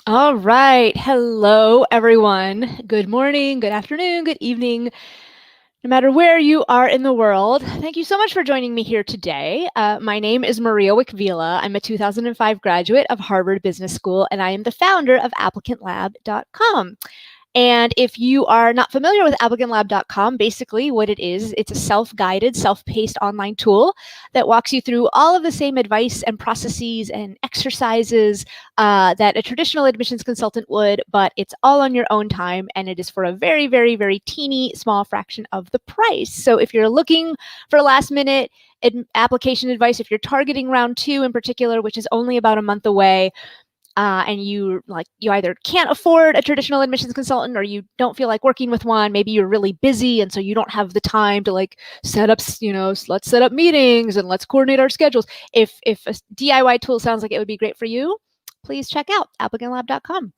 All right. Hello, everyone. Good morning, good afternoon, good evening, no matter where you are in the world. Thank you so much for joining me here today. My name is Maria Wickvila. I'm a 2005 graduate of Harvard Business School, and I am the founder of ApplicantLab.com. And if you are not familiar with ApplicantLab.com, basically what it is, it's a self-guided, self-paced online tool that walks you through all of the same advice and processes and exercises that a traditional admissions consultant would, but it's all on your own time, and it is for a very, very, very teeny small fraction of the price. So if you're looking for last-minute application advice, if you're targeting round 2 in particular, which is only about a month away, and you either can't afford a traditional admissions consultant or you don't feel like working with one, maybe you're really busy and so you don't have the time to set up, let's set up meetings and let's coordinate our schedules. If a DIY tool sounds like it would be great for you, please check out ApplicantLab.com.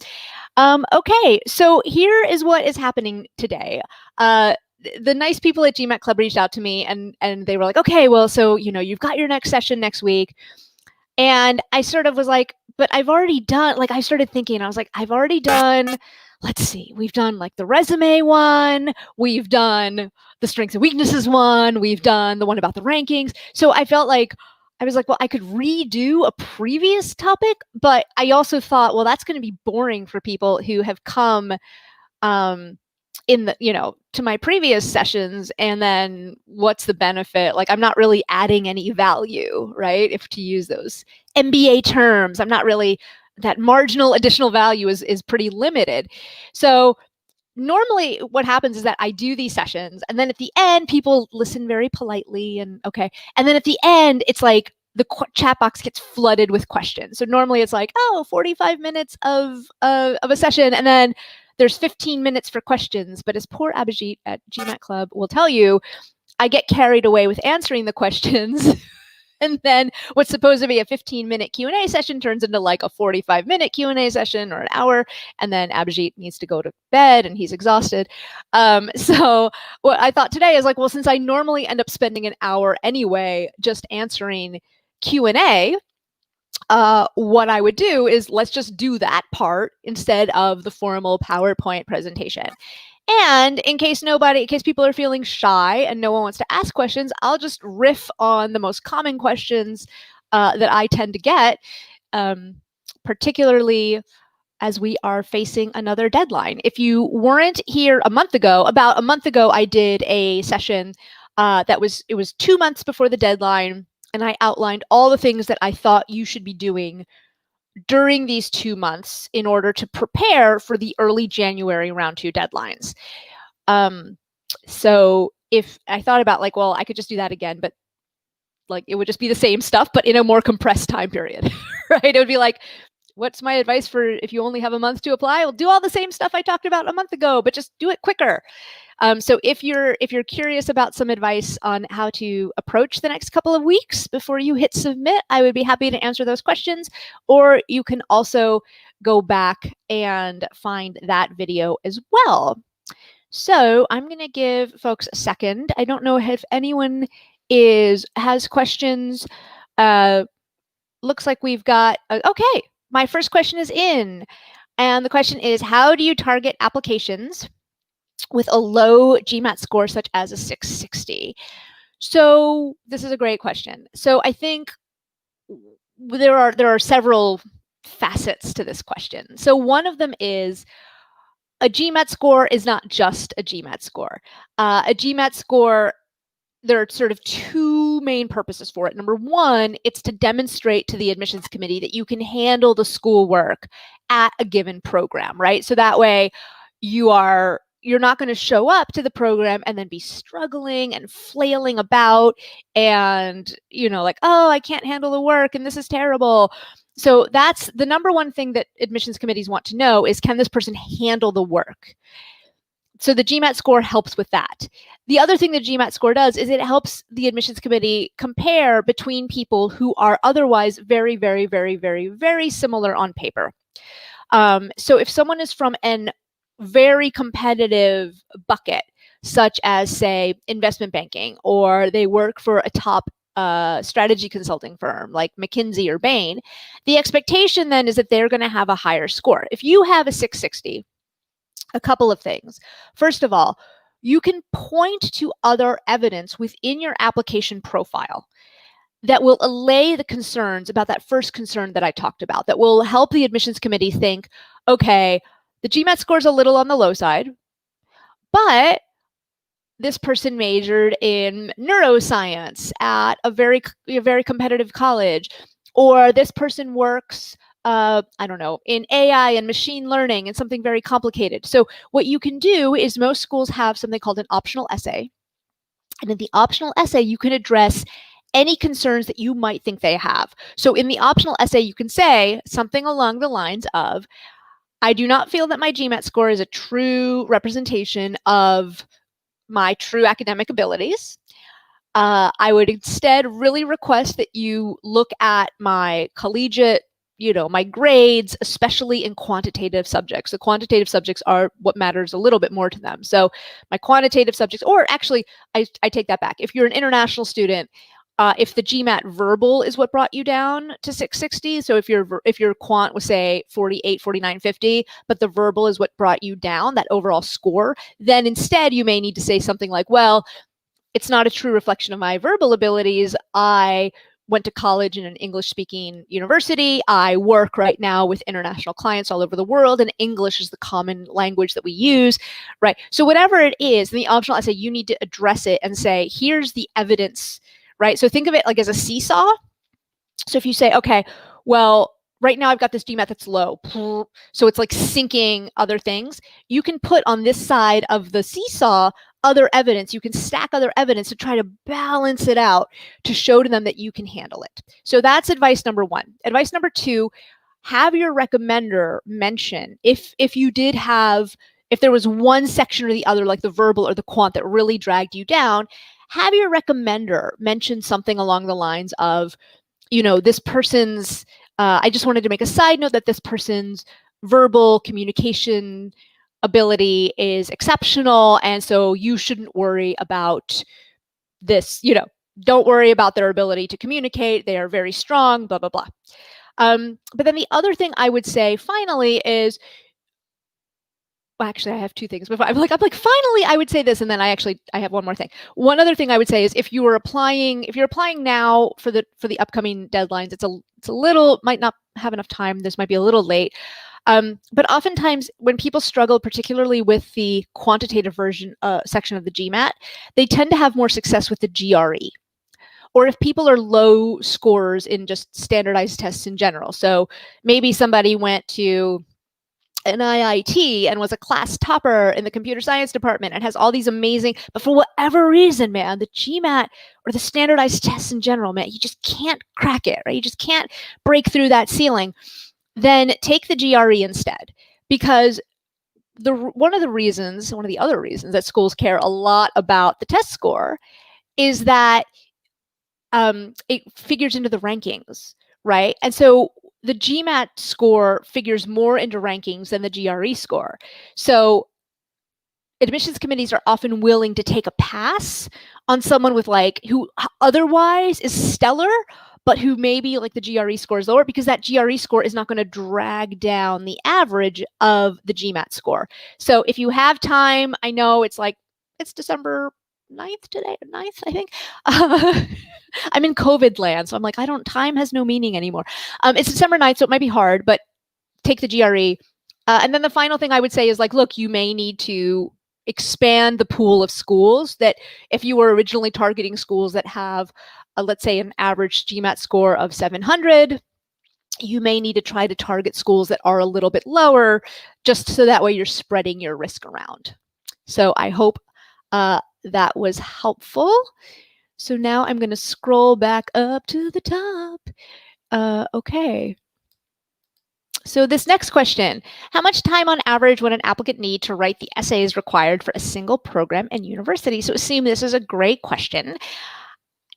Okay, so here is what is happening today. The nice people at GMAT Club reached out to me and they were like, okay, well, so you've got your next session next week. And I sort of was like, but I've already done, I started thinking, I was like, I've already done, let's see, we've done the resume one, we've done the strengths and weaknesses one, we've done the one about the rankings. So I felt like, I was like, well, I could redo a previous topic, but I also thought, well, that's going to be boring for people who have come in the, to my previous sessions, and then what's the benefit? I'm not really adding any value, right? If to use those MBA terms, I'm not really, that marginal additional value is pretty limited. So normally what happens is that I do these sessions, and then at the end, people listen very politely and okay. And then at the end, it's like the chat box gets flooded with questions. So normally it's like, oh, 45 minutes of a session, and then there's 15 minutes for questions. But as poor Abhijit at GMAT Club will tell you, I get carried away with answering the questions. And then what's supposed to be a 15-minute Q&A session turns into a 45-minute Q&A session or an hour. And then Abhijit needs to go to bed and he's exhausted. So what I thought today is well, since I normally end up spending an hour anyway just answering Q&A, what I would do is let's just do that part instead of the formal PowerPoint presentation. And in case people are feeling shy and no one wants to ask questions, I'll just riff on the most common questions that I tend to get, particularly as we are facing another deadline. If you weren't here about a month ago, I did a session it was 2 months before the deadline, and I outlined all the things that I thought you should be doing during these 2 months in order to prepare for the early January round 2 deadlines. So if I thought about well, I could just do that again, but it would just be the same stuff, but in a more compressed time period, right? It would be what's my advice for if you only have a month to apply? Well, do all the same stuff I talked about a month ago, but just do it quicker. So if you're curious about some advice on how to approach the next couple of weeks before you hit submit, I would be happy to answer those questions. Or you can also go back and find that video as well. So I'm going to give folks a second. I don't know if anyone has questions. Looks like we've got, okay, my first question is in. And the question is, how do you target applications with a low GMAT score such as a 660? So this is a great question. So I think there are several facets to this question. So one of them is a GMAT score is not just a GMAT score. A GMAT score, there are sort of two main purposes for it. Number one, it's to demonstrate to the admissions committee that you can handle the schoolwork at a given program, right? So that way you're not going to show up to the program and then be struggling and flailing about and, oh, I can't handle the work and this is terrible. So that's the number one thing that admissions committees want to know is, can this person handle the work? So the GMAT score helps with that. The other thing the GMAT score does is it helps the admissions committee compare between people who are otherwise very, very, very, very, very similar on paper. So if someone is from an very competitive bucket, such as, say, investment banking, or they work for a top strategy consulting firm like McKinsey or Bain, the expectation then is that they're going to have a higher score. If you have a 660, a couple of things. First of all, you can point to other evidence within your application profile that will allay the concerns about that first concern that I talked about, that will help the admissions committee think, okay, the GMAT score is a little on the low side, but this person majored in neuroscience at a very competitive college, or this person works, I don't know, in AI and machine learning and something very complicated. So what you can do is most schools have something called an optional essay. And in the optional essay, you can address any concerns that you might think they have. So in the optional essay, you can say something along the lines of, I do not feel that my GMAT score is a true representation of my true academic abilities. I would instead really request that you look at my collegiate, my grades, especially in quantitative subjects. The quantitative subjects are what matters a little bit more to them. So my quantitative subjects, or actually, I take that back. If you're an international student, if the GMAT verbal is what brought you down to 660, so if your quant was say 48, 49, 50, but the verbal is what brought you down, that overall score, then instead you may need to say something like, well, it's not a true reflection of my verbal abilities. I went to college in an English-speaking university. I work right now with international clients all over the world, and English is the common language that we use, right? So whatever it is, in the optional essay, you need to address it and say, here's the evidence, right? So think of it like as a seesaw. So if you say, okay, well, right now I've got this GMAT that's low, so it's like sinking other things, you can put on this side of the seesaw other evidence. You can stack other evidence to try to balance it out to show to them that you can handle it. So that's advice number one. Advice number two, have your recommender mention if there was one section or the other, like the verbal or the quant, that really dragged you down, have your recommender mention something along the lines of, this person's, I just wanted to make a side note that this person's verbal communication ability is exceptional, and so you shouldn't worry about this, don't worry about their ability to communicate. They are very strong, blah, blah, blah. But then the other thing I would say finally is, well, actually, I have two things. But I'm like, finally, I would say this, and then I have one more thing. One other thing I would say is, if you're applying now for the upcoming deadlines, it's a little, might not have enough time. This might be a little late. But oftentimes, when people struggle, particularly with the quantitative version section of the GMAT, they tend to have more success with the GRE. Or if people are low scorers in just standardized tests in general. So maybe somebody went to an IIT and was a class topper in the computer science department and has all these amazing, but for whatever reason, man, the GMAT or the standardized tests in general, man, you just can't crack it, right? You just can't break through that ceiling. Then take the GRE instead, because one of the other reasons that schools care a lot about the test score is that it figures into the rankings, right? And so the GMAT score figures more into rankings than the GRE score. So admissions committees are often willing to take a pass on someone with who otherwise is stellar, but who maybe the GRE score is lower, because that GRE score is not going to drag down the average of the GMAT score. So if you have time, I know it's December 9th today, 9th, I think. I'm in COVID land, so I'm like, time has no meaning anymore. It's December 9th, so it might be hard, but take the GRE. And then the final thing I would say is look, you may need to expand the pool of schools that, if you were originally targeting schools that have, let's say, an average GMAT score of 700, you may need to try to target schools that are a little bit lower, just so that way you're spreading your risk around. So I hope that was helpful. So now I'm going to scroll back up to the top. Okay. So this next question, how much time on average would an applicant need to write the essays required for a single program and university? So assume this is a great question.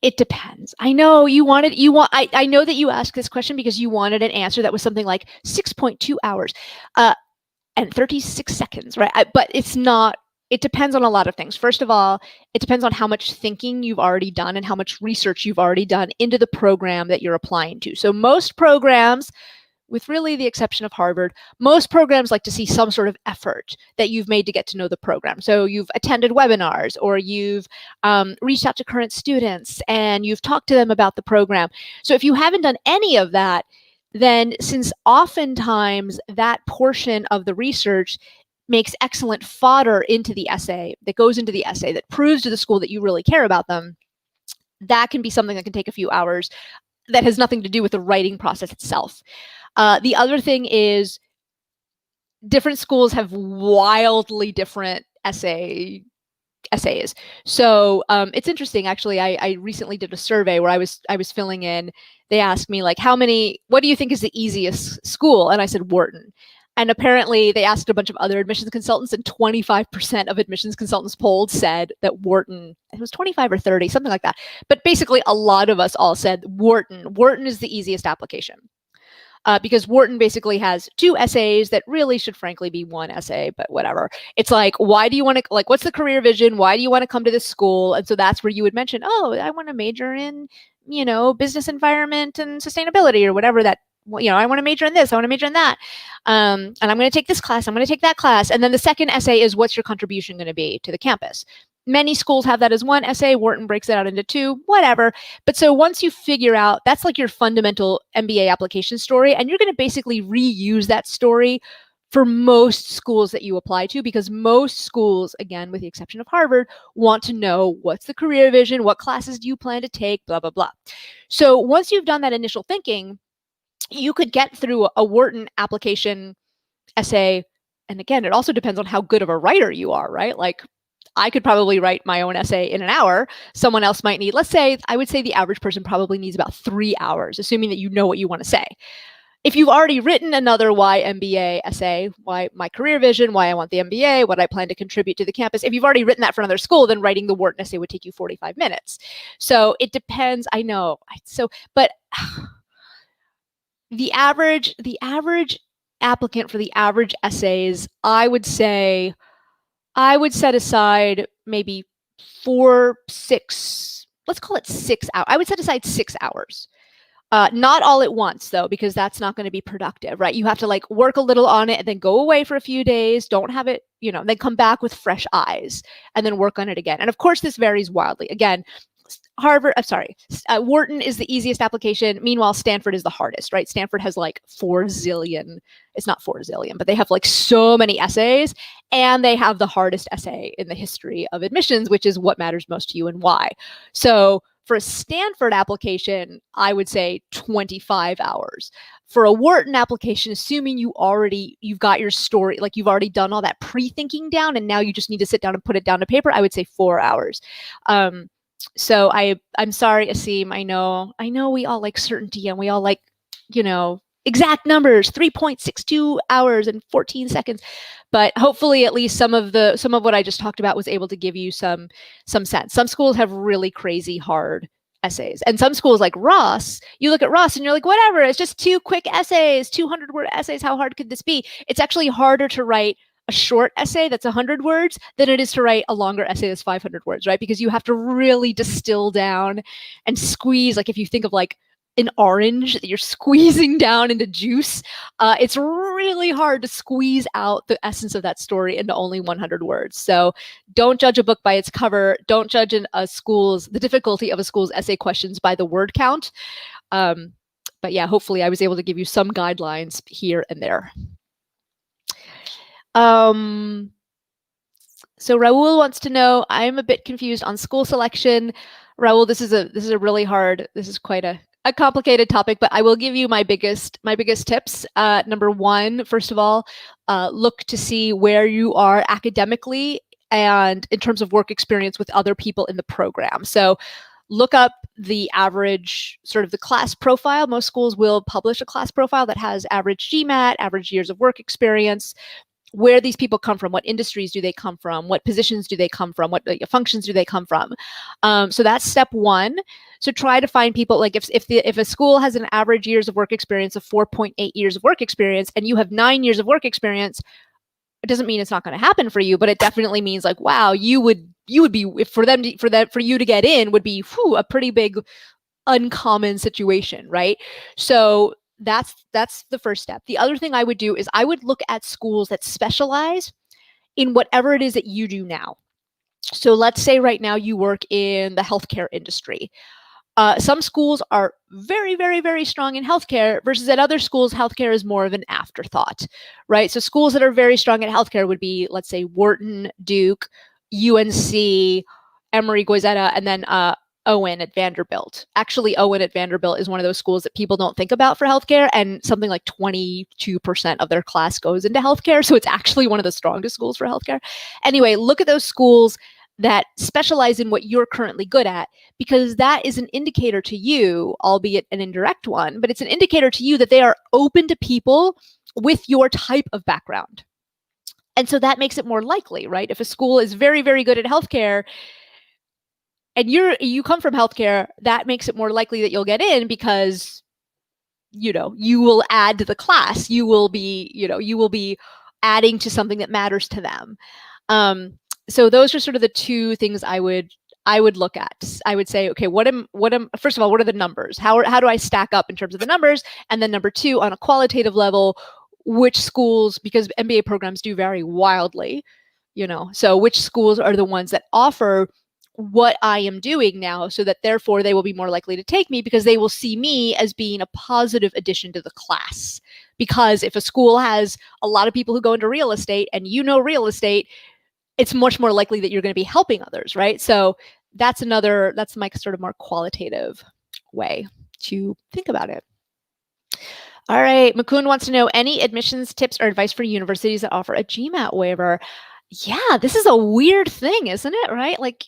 It depends. I know I know that you asked this question because you wanted an answer that was something like 6.2 hours and 36 seconds, right? But it's not it depends on a lot of things. First of all, it depends on how much thinking you've already done and how much research you've already done into the program that you're applying to. So most programs, with really the exception of Harvard, most programs like to see some sort of effort that you've made to get to know the program. So you've attended webinars, or you've reached out to current students and you've talked to them about the program. So if you haven't done any of that, then since oftentimes that portion of the research makes excellent fodder into the essay, that goes into the essay, that proves to the school that you really care about them, that can be something that can take a few hours that has nothing to do with the writing process itself. The other thing is different schools have wildly different essays. So it's interesting, actually. I recently did a survey where I was filling in. They asked me, like, what do you think is the easiest school? And I said Wharton. And apparently they asked a bunch of other admissions consultants, and 25% of admissions consultants polled said that Wharton, it was 25 or 30, something like that. But basically a lot of us all said Wharton. Wharton is the easiest application. Because Wharton basically has 2 essays that really should frankly be 1 essay, but whatever. It's like, why do you want to, like, what's the career vision? Why do you want to come to this school? And so that's where you would mention, oh, I want to major in, business environment and sustainability, or whatever that, I want to major in this, I want to major in that. And I'm going to take this class, I'm going to take that class. And then the second essay is, what's your contribution going to be to the campus? Many schools have that as 1 essay. Wharton breaks it out into 2, whatever. But so once you figure out, that's like your fundamental MBA application story, and you're going to basically reuse that story for most schools that you apply to, because most schools, again, with the exception of Harvard, want to know what's the career vision, what classes do you plan to take, blah, blah, blah. So once you've done that initial thinking, you could get through a Wharton application essay. And again, it also depends on how good of a writer you are, right? Like, I could probably write my own essay in an hour. Someone else might need, I would say the average person probably needs about 3 hours, assuming that you know what you want to say. If you've already written another why MBA essay, why my career vision, why I want the MBA, what I plan to contribute to the campus, if you've already written that for another school, then writing the Wharton essay would take you 45 minutes. So it depends. I know. But the average applicant for the average essays, I would set aside maybe 6, let's call it 6 hours. I would set aside 6 hours. Not all at once, though, because that's not going to be productive, right? You have to work a little on it and then go away for a few days. Don't have it, then come back with fresh eyes and then work on it again. And of course, this varies wildly. Again, Wharton is the easiest application. Meanwhile, Stanford is the hardest, right? Stanford has 4 zillion. It's not 4 zillion, but they have so many essays, and they have the hardest essay in the history of admissions, which is what matters most to you and why. So for a Stanford application, I would say 25 hours. For a Wharton application, assuming you've got your story, you've already done all that pre-thinking down, and now you just need to sit down and put it down to paper, I would say 4 hours. So I'm sorry, Asim. I know we all like certainty, and we all like, exact numbers, 3.62 hours and 14 seconds. But hopefully at least some of what I just talked about was able to give you some sense. Some schools have really crazy hard essays. And some schools like Ross, you look at Ross and you're like, whatever, it's just 2 quick essays, 200-word essays. How hard could this be? It's actually harder to write a short essay that's 100 words than it is to write a longer essay that's 500 words, right? Because you have to really distill down and squeeze. If you think of an orange that you're squeezing down into juice, it's really hard to squeeze out the essence of that story into only 100 words. So don't judge a book by its cover. Don't judge the difficulty of a school's essay questions by the word count. But yeah, hopefully I was able to give you some guidelines here and there. So Raul wants to know, I'm a bit confused on school selection. Raul, this is quite a complicated topic, but I will give you my biggest tips. Number 1, first of all, look to see where you are academically and in terms of work experience with other people in the program. So look up the average, sort of the class profile. Most schools will publish a class profile that has average GMAT, average years of work experience, where these people come from, what industries do they come from, what positions do they come from, what functions do they come from. So that's step 1. So try to find people, if a school has an average years of work experience of 4.8 years of work experience and you have 9 years of work experience, It doesn't mean it's not going to happen for you, but it definitely means like, wow, you would be, if for you to get in would be a pretty big uncommon situation, right? So that's the first step. The other thing I would do is I would look at schools that specialize in whatever it is that you do now. So let's say right now you work in the healthcare industry. Some schools are very, very, very strong in healthcare versus at other schools, healthcare is more of an afterthought, right? So schools that are very strong at healthcare would be, let's say, Wharton, Duke, UNC, Emory, Goizetta, and then Owen at Vanderbilt. Actually, Owen at Vanderbilt is one of those schools that people don't think about for healthcare, and something like 22% of their class goes into healthcare. So it's actually one of the strongest schools for healthcare. Anyway, look at those schools that specialize in what you're currently good at, because that is an indicator to you, albeit an indirect one, but it's an indicator to you that they are open to people with your type of background. And so that makes it more likely, right? If a school is very, very good at healthcare and you come from healthcare, that makes it more likely that you'll get in because, you will add to the class. You will be adding to something that matters to them. So those are sort of the two things I would look at. I would say, okay, first of all, what are the numbers? How do I stack up in terms of the numbers? And then number two, on a qualitative level, which schools, because MBA programs do vary wildly, so which schools are the ones that offer what I am doing now, so that therefore they will be more likely to take me because they will see me as being a positive addition to the class. Because if a school has a lot of people who go into real estate and real estate, it's much more likely that you're going to be helping others, right? So that's my sort of more qualitative way to think about it. All right, Mukund wants to know, any admissions tips or advice for universities that offer a GMAT waiver? Yeah, this is a weird thing, isn't it, right? Like,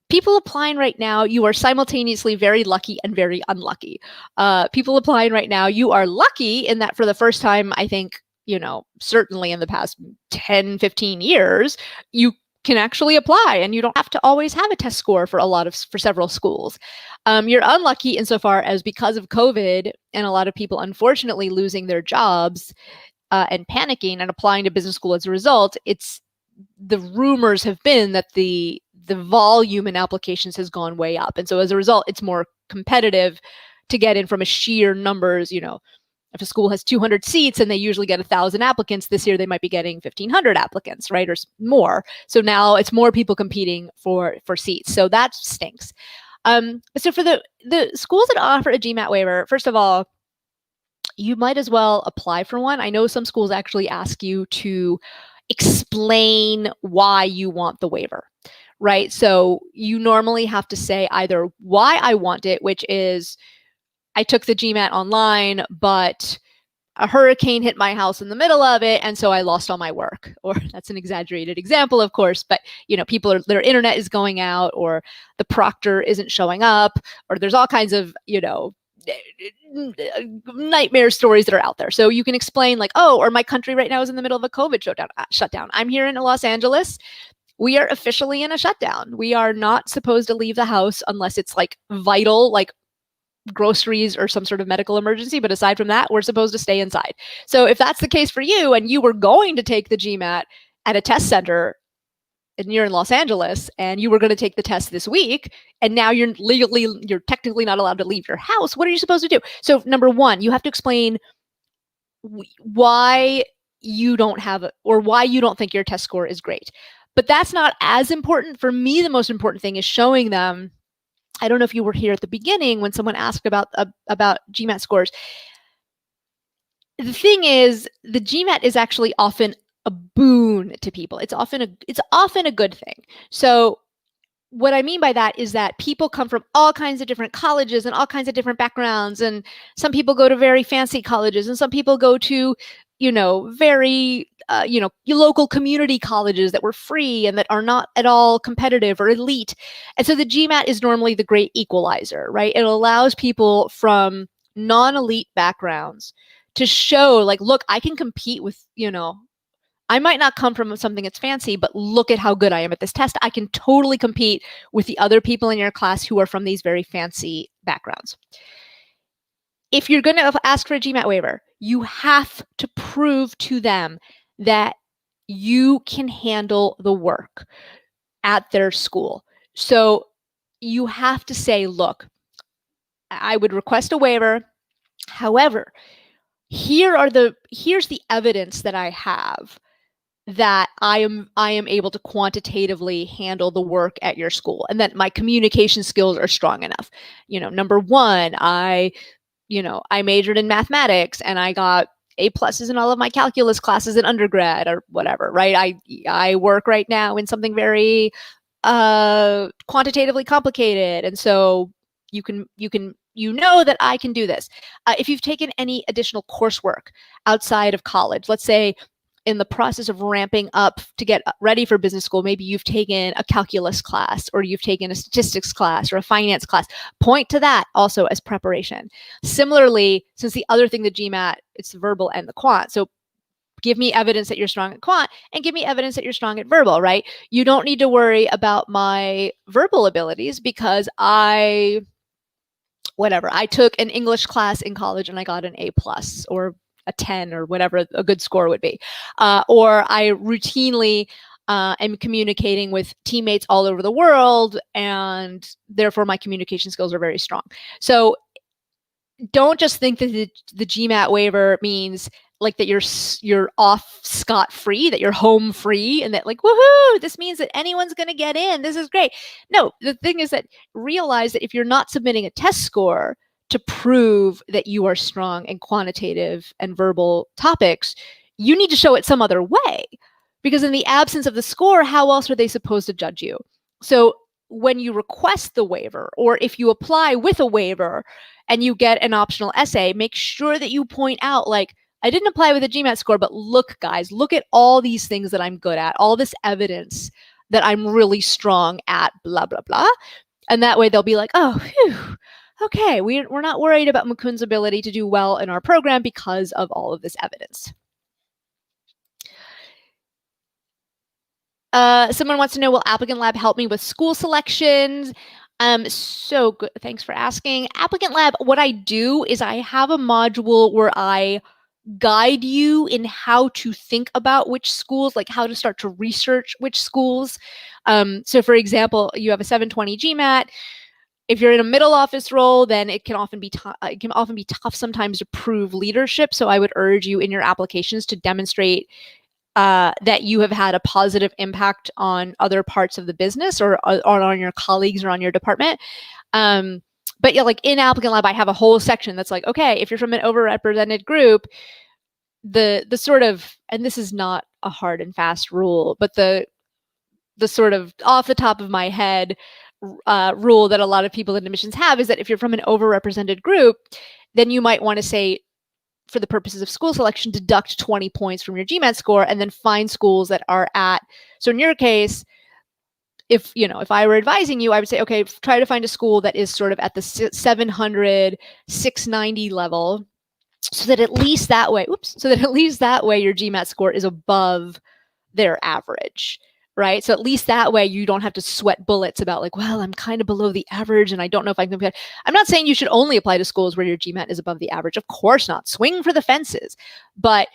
people applying right now, you are simultaneously very lucky and very unlucky. People applying right now, you are lucky in that for the first time, I think, certainly in the past 10, 15 years, you can actually apply and you don't have to always have a test score for several schools. You're unlucky insofar as, because of COVID and a lot of people unfortunately losing their jobs and panicking and applying to business school as a result, the rumors have been that the volume in applications has gone way up. And so as a result, it's more competitive to get in from a sheer numbers. If a school has 200 seats and they usually get 1,000 applicants, this year they might be getting 1,500 applicants, right? Or more. So now it's more people competing for seats. So that stinks. So for the schools that offer a GMAT waiver, first of all, you might as well apply for one. I know some schools actually ask you to explain why you want the waiver, right? So you normally have to say either why I want it, which is, I took the GMAT online, but a hurricane hit my house in the middle of it, and so I lost all my work. Or that's an exaggerated example, of course, but their internet is going out, or the proctor isn't showing up, or there's all kinds of nightmare stories that are out there. So you can explain like, or my country right now is in the middle of a COVID shutdown. I'm here in Los Angeles. We are officially in a shutdown. We are not supposed to leave the house unless it's like vital, like groceries or some sort of medical emergency. But aside from that, we're supposed to stay inside. So if that's the case for you, and you were going to take the GMAT at a test center, and you're in Los Angeles, and you were going to take the test this week, and now you're technically not allowed to leave your house, what are you supposed to do? So number one, you have to explain why you don't have, or why you don't think your test score is great. But that's not as important. For me, the most important thing is showing them, I don't know if you were here at the beginning when someone asked about GMAT scores. The thing is, the GMAT is actually often a boon to people. It's often a good thing. So what I mean by that is that people come from all kinds of different colleges and all kinds of different backgrounds. And some people go to very fancy colleges, and some people go to, very, local community colleges that were free and that are not at all competitive or elite. And so the GMAT is normally the great equalizer, right? It allows people from non-elite backgrounds to show, like, look, I can compete with, I might not come from something that's fancy, but look at how good I am at this test. I can totally compete with the other people in your class who are from these very fancy backgrounds. If you're going to ask for a GMAT waiver, you have to prove to them that you can handle the work at their school. So you have to say, look, I would request a waiver. However, here's the evidence that I have that I am able to quantitatively handle the work at your school, and that my communication skills are strong enough. Number one, I majored in mathematics and I got A+ in all of my calculus classes in undergrad or whatever, right? I work right now in something very quantitatively complicated, and so you know that I can do this. If you've taken any additional coursework outside of college, let's say in the process of ramping up to get ready for business school, maybe you've taken a calculus class or you've taken a statistics class or a finance class, point to that also as preparation. Similarly, since the other thing, the GMAT, it's the verbal and the quant. So give me evidence that you're strong at quant and give me evidence that you're strong at verbal, right? You don't need to worry about my verbal abilities because I took an English class in college and I got an A+ or a 10 or whatever a good score would be. Or I routinely am communicating with teammates all over the world, and therefore my communication skills are very strong. So don't just think that the GMAT waiver means like that you're off scot-free, that you're home free, and that like, woohoo, this means that anyone's going to get in. This is great. No, the thing is that realize that if you're not submitting a test score to prove that you are strong in quantitative and verbal topics, you need to show it some other way. Because in the absence of the score, how else are they supposed to judge you? So when you request the waiver, or if you apply with a waiver and you get an optional essay, make sure that you point out, like, I didn't apply with a GMAT score, but look, guys, look at all these things that I'm good at, all this evidence that I'm really strong at, blah, blah, blah. And that way they'll be like, oh, phew, okay, we're not worried about Mukund's ability to do well in our program because of all of this evidence. Someone wants to know, will Applicant Lab help me with school selections? So good. Thanks for asking. Applicant Lab, what I do is I have a module where I guide you in how to think about which schools, like how to start to research which schools. So for example, you have a 720 GMAT. If you're in a middle office role, then it can often be tough sometimes to prove leadership. So I would urge you in your applications to demonstrate that you have had a positive impact on other parts of the business or on your colleagues or on your department. But yeah, like in Applicant Lab, I have a whole section that's like, okay, if you're from an overrepresented group, the sort of, and this is not a hard and fast rule, but the sort of off the top of my head rule that a lot of people in admissions have is that if you're from an overrepresented group, then you might want to say, for the purposes of school selection, deduct 20 points from your GMAT score and then find schools that are at, so in your case, if I were advising you, I would say, okay, try to find a school that is sort of at the 700, 690 level, so that at least that way your GMAT score is above their average, right? So at least that way you don't have to sweat bullets about like, well, I'm kind of below the average and I don't know if I can. I'm not saying you should only apply to schools where your GMAT is above the average. Of course not. Swing for the fences. But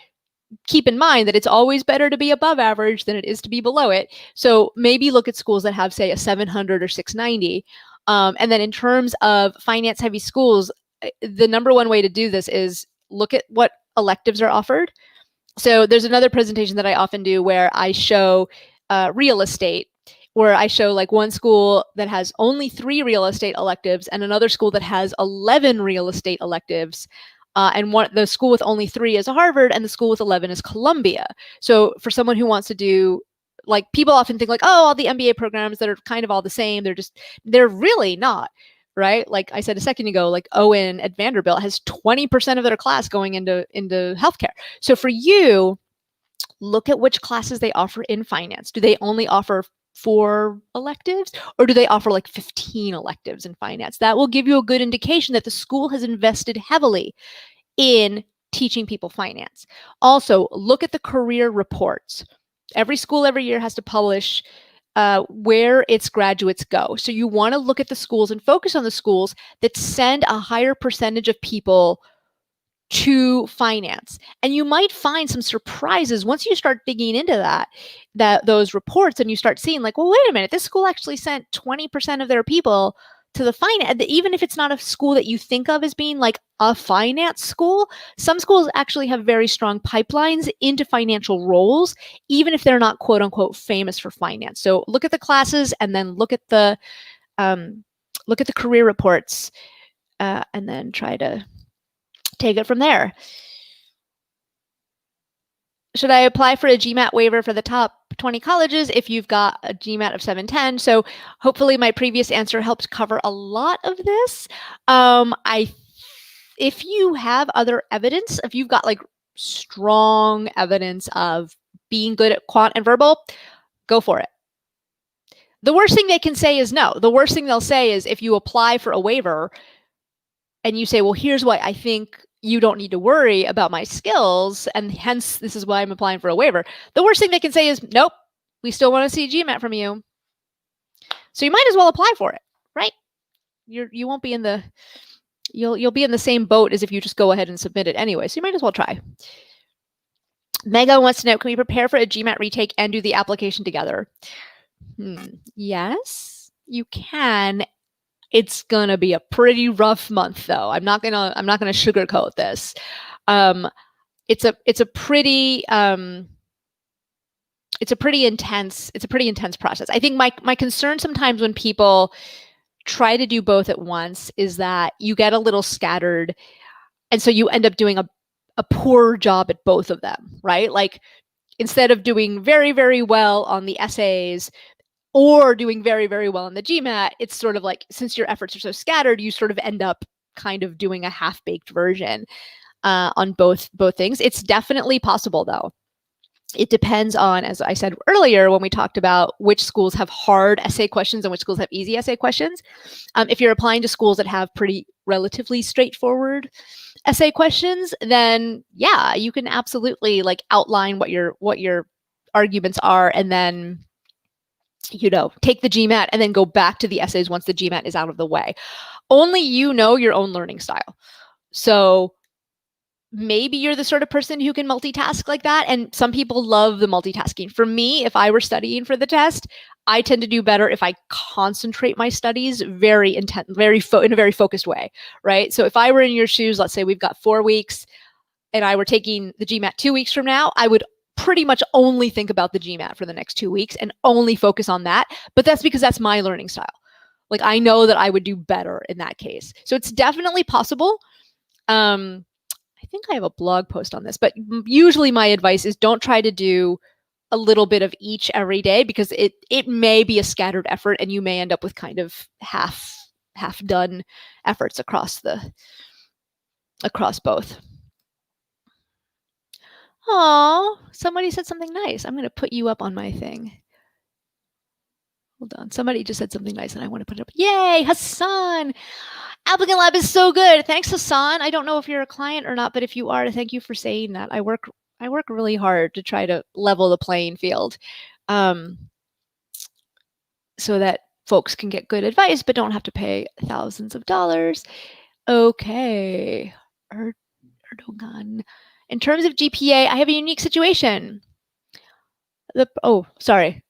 keep in mind that it's always better to be above average than it is to be below it. So maybe look at schools that have, say, a 700 or 690. And then in terms of finance heavy schools, the number one way to do this is look at what electives are offered. So there's another presentation that I often do where I show real estate, where I show like one school that has only 3 real estate electives and another school that has 11 real estate electives. And the school with only 3 is Harvard and the school with 11 is Columbia. So for someone who wants to do, like, people often think like, oh, all the MBA programs that are kind of all the same, they're really not, right? Like I said a second ago, like Owen at Vanderbilt has 20% of their class going into healthcare. So for you, look at which classes they offer in finance. Do they only offer 4 electives, or do they offer like 15 electives in finance? That will give you a good indication that the school has invested heavily in teaching people finance. Also, look at the career reports. Every school every year has to publish where its graduates go. So you want to look at the schools and focus on the schools that send a higher percentage of people to finance. And you might find some surprises once you start digging into those reports, and you start seeing like, well, wait a minute, this school actually sent 20% of their people to the finance. Even if it's not a school that you think of as being like a finance school, some schools actually have very strong pipelines into financial roles, even if they're not quote unquote famous for finance. So look at the classes, and then look at the career reports, and then try to take it from there. Should I apply for a GMAT waiver for the top 20 colleges if you've got a GMAT of 710? So hopefully my previous answer helps cover a lot of this. If you have other evidence, if you've got like strong evidence of being good at quant and verbal, go for it. The worst thing they can say is no. The worst thing they'll say is if you apply for a waiver and you say, well, here's why I think you don't need to worry about my skills, and hence this is why I'm applying for a waiver. The worst thing they can say is, nope, we still want to see GMAT from you. So you might as well apply for it, right? You won't be in the, you'll be in the same boat as if you just go ahead and submit it anyway. So you might as well try. Mega wants to know, can we prepare for a GMAT retake and do the application together? Yes, you can. It's gonna be a pretty rough month, though. I'm not gonna sugarcoat this. It's a pretty intense process. I think my concern sometimes when people try to do both at once is that you get a little scattered, and so you end up doing a poor job at both of them, right? Like instead of doing very, very well on the essays or doing very, very well in the GMAT, it's sort of like, since your efforts are so scattered, you sort of end up kind of doing a half-baked version on both things. It's definitely possible, though. It depends on, as I said earlier, when we talked about which schools have hard essay questions and which schools have easy essay questions. If you're applying to schools that have pretty relatively straightforward essay questions, then yeah, you can absolutely like outline what your arguments are, and then take the GMAT and then go back to the essays once the GMAT is out of the way. Only you know your own learning style. So maybe you're the sort of person who can multitask like that, and some people love the multitasking. For me, if I were studying for the test, I tend to do better if I concentrate my studies in a very focused way, right? So if I were in your shoes, let's say we've got 4 weeks and I were taking the GMAT 2 weeks from now, I would pretty much only think about the GMAT for the next 2 weeks and only focus on that. But that's because that's my learning style. Like I know that I would do better in that case. So it's definitely possible. I think I have a blog post on this, but usually my advice is don't try to do a little bit of each every day, because it may be a scattered effort and you may end up with kind of half done efforts across both. Oh, somebody said something nice. I'm going to put you up on my thing. Hold on. Somebody just said something nice and I want to put it up. Yay, Hassan. Applicant Lab is so good. Thanks, Hassan. I don't know if you're a client or not, but if you are, thank you for saying that. I work really hard to try to level the playing field, so that folks can get good advice but don't have to pay thousands of dollars. Okay. Erdogan. In terms of GPA, I have a unique situation. Sorry.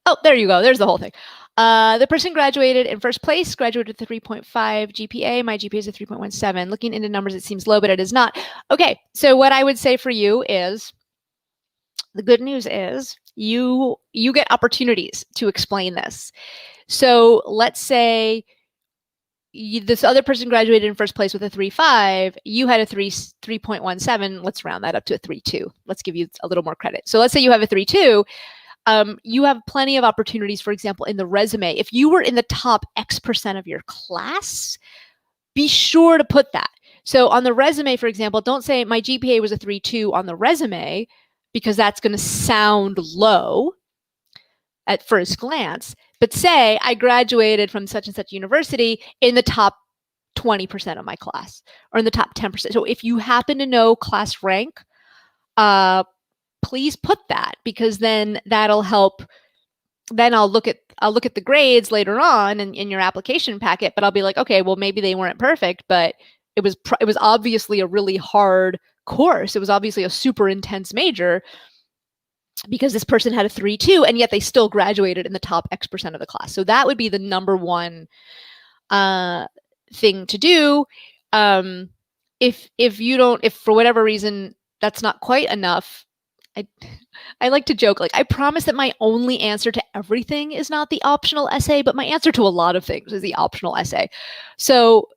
Oh, there you go. There's the whole thing. The person graduated in first place, graduated with a 3.5 GPA. My GPA is a 3.17. Looking into numbers, it seems low, but it is not. Okay, so what I would say for you is, the good news is you get opportunities to explain this. So let's say this other person graduated in first place with a 3.5, you had a 3.17. Let's round that up to a 3.2. Let's give you a little more credit. So let's say you have a 3.2. You have plenty of opportunities, for example, in the resume. If you were in the top X% of your class, be sure to put that. So on the resume, for example, don't say my GPA was a 3.2 on the resume, because that's going to sound low at first glance. But say I graduated from such and such university in the top 20% of my class, or in the top 10%. So if you happen to know class rank, please put that, because then that'll help. Then I'll look at the grades later on in your application packet, but I'll be like, okay, well, maybe they weren't perfect, but it was obviously a really hard course. It was obviously a super intense major because this person had a 3.2 and yet they still graduated in the top X% of the class. So that would be the number one thing to do. If for whatever reason that's not quite enough, I like to joke, like, I promise that my only answer to everything is not the optional essay, but my answer to a lot of things is the optional essay. So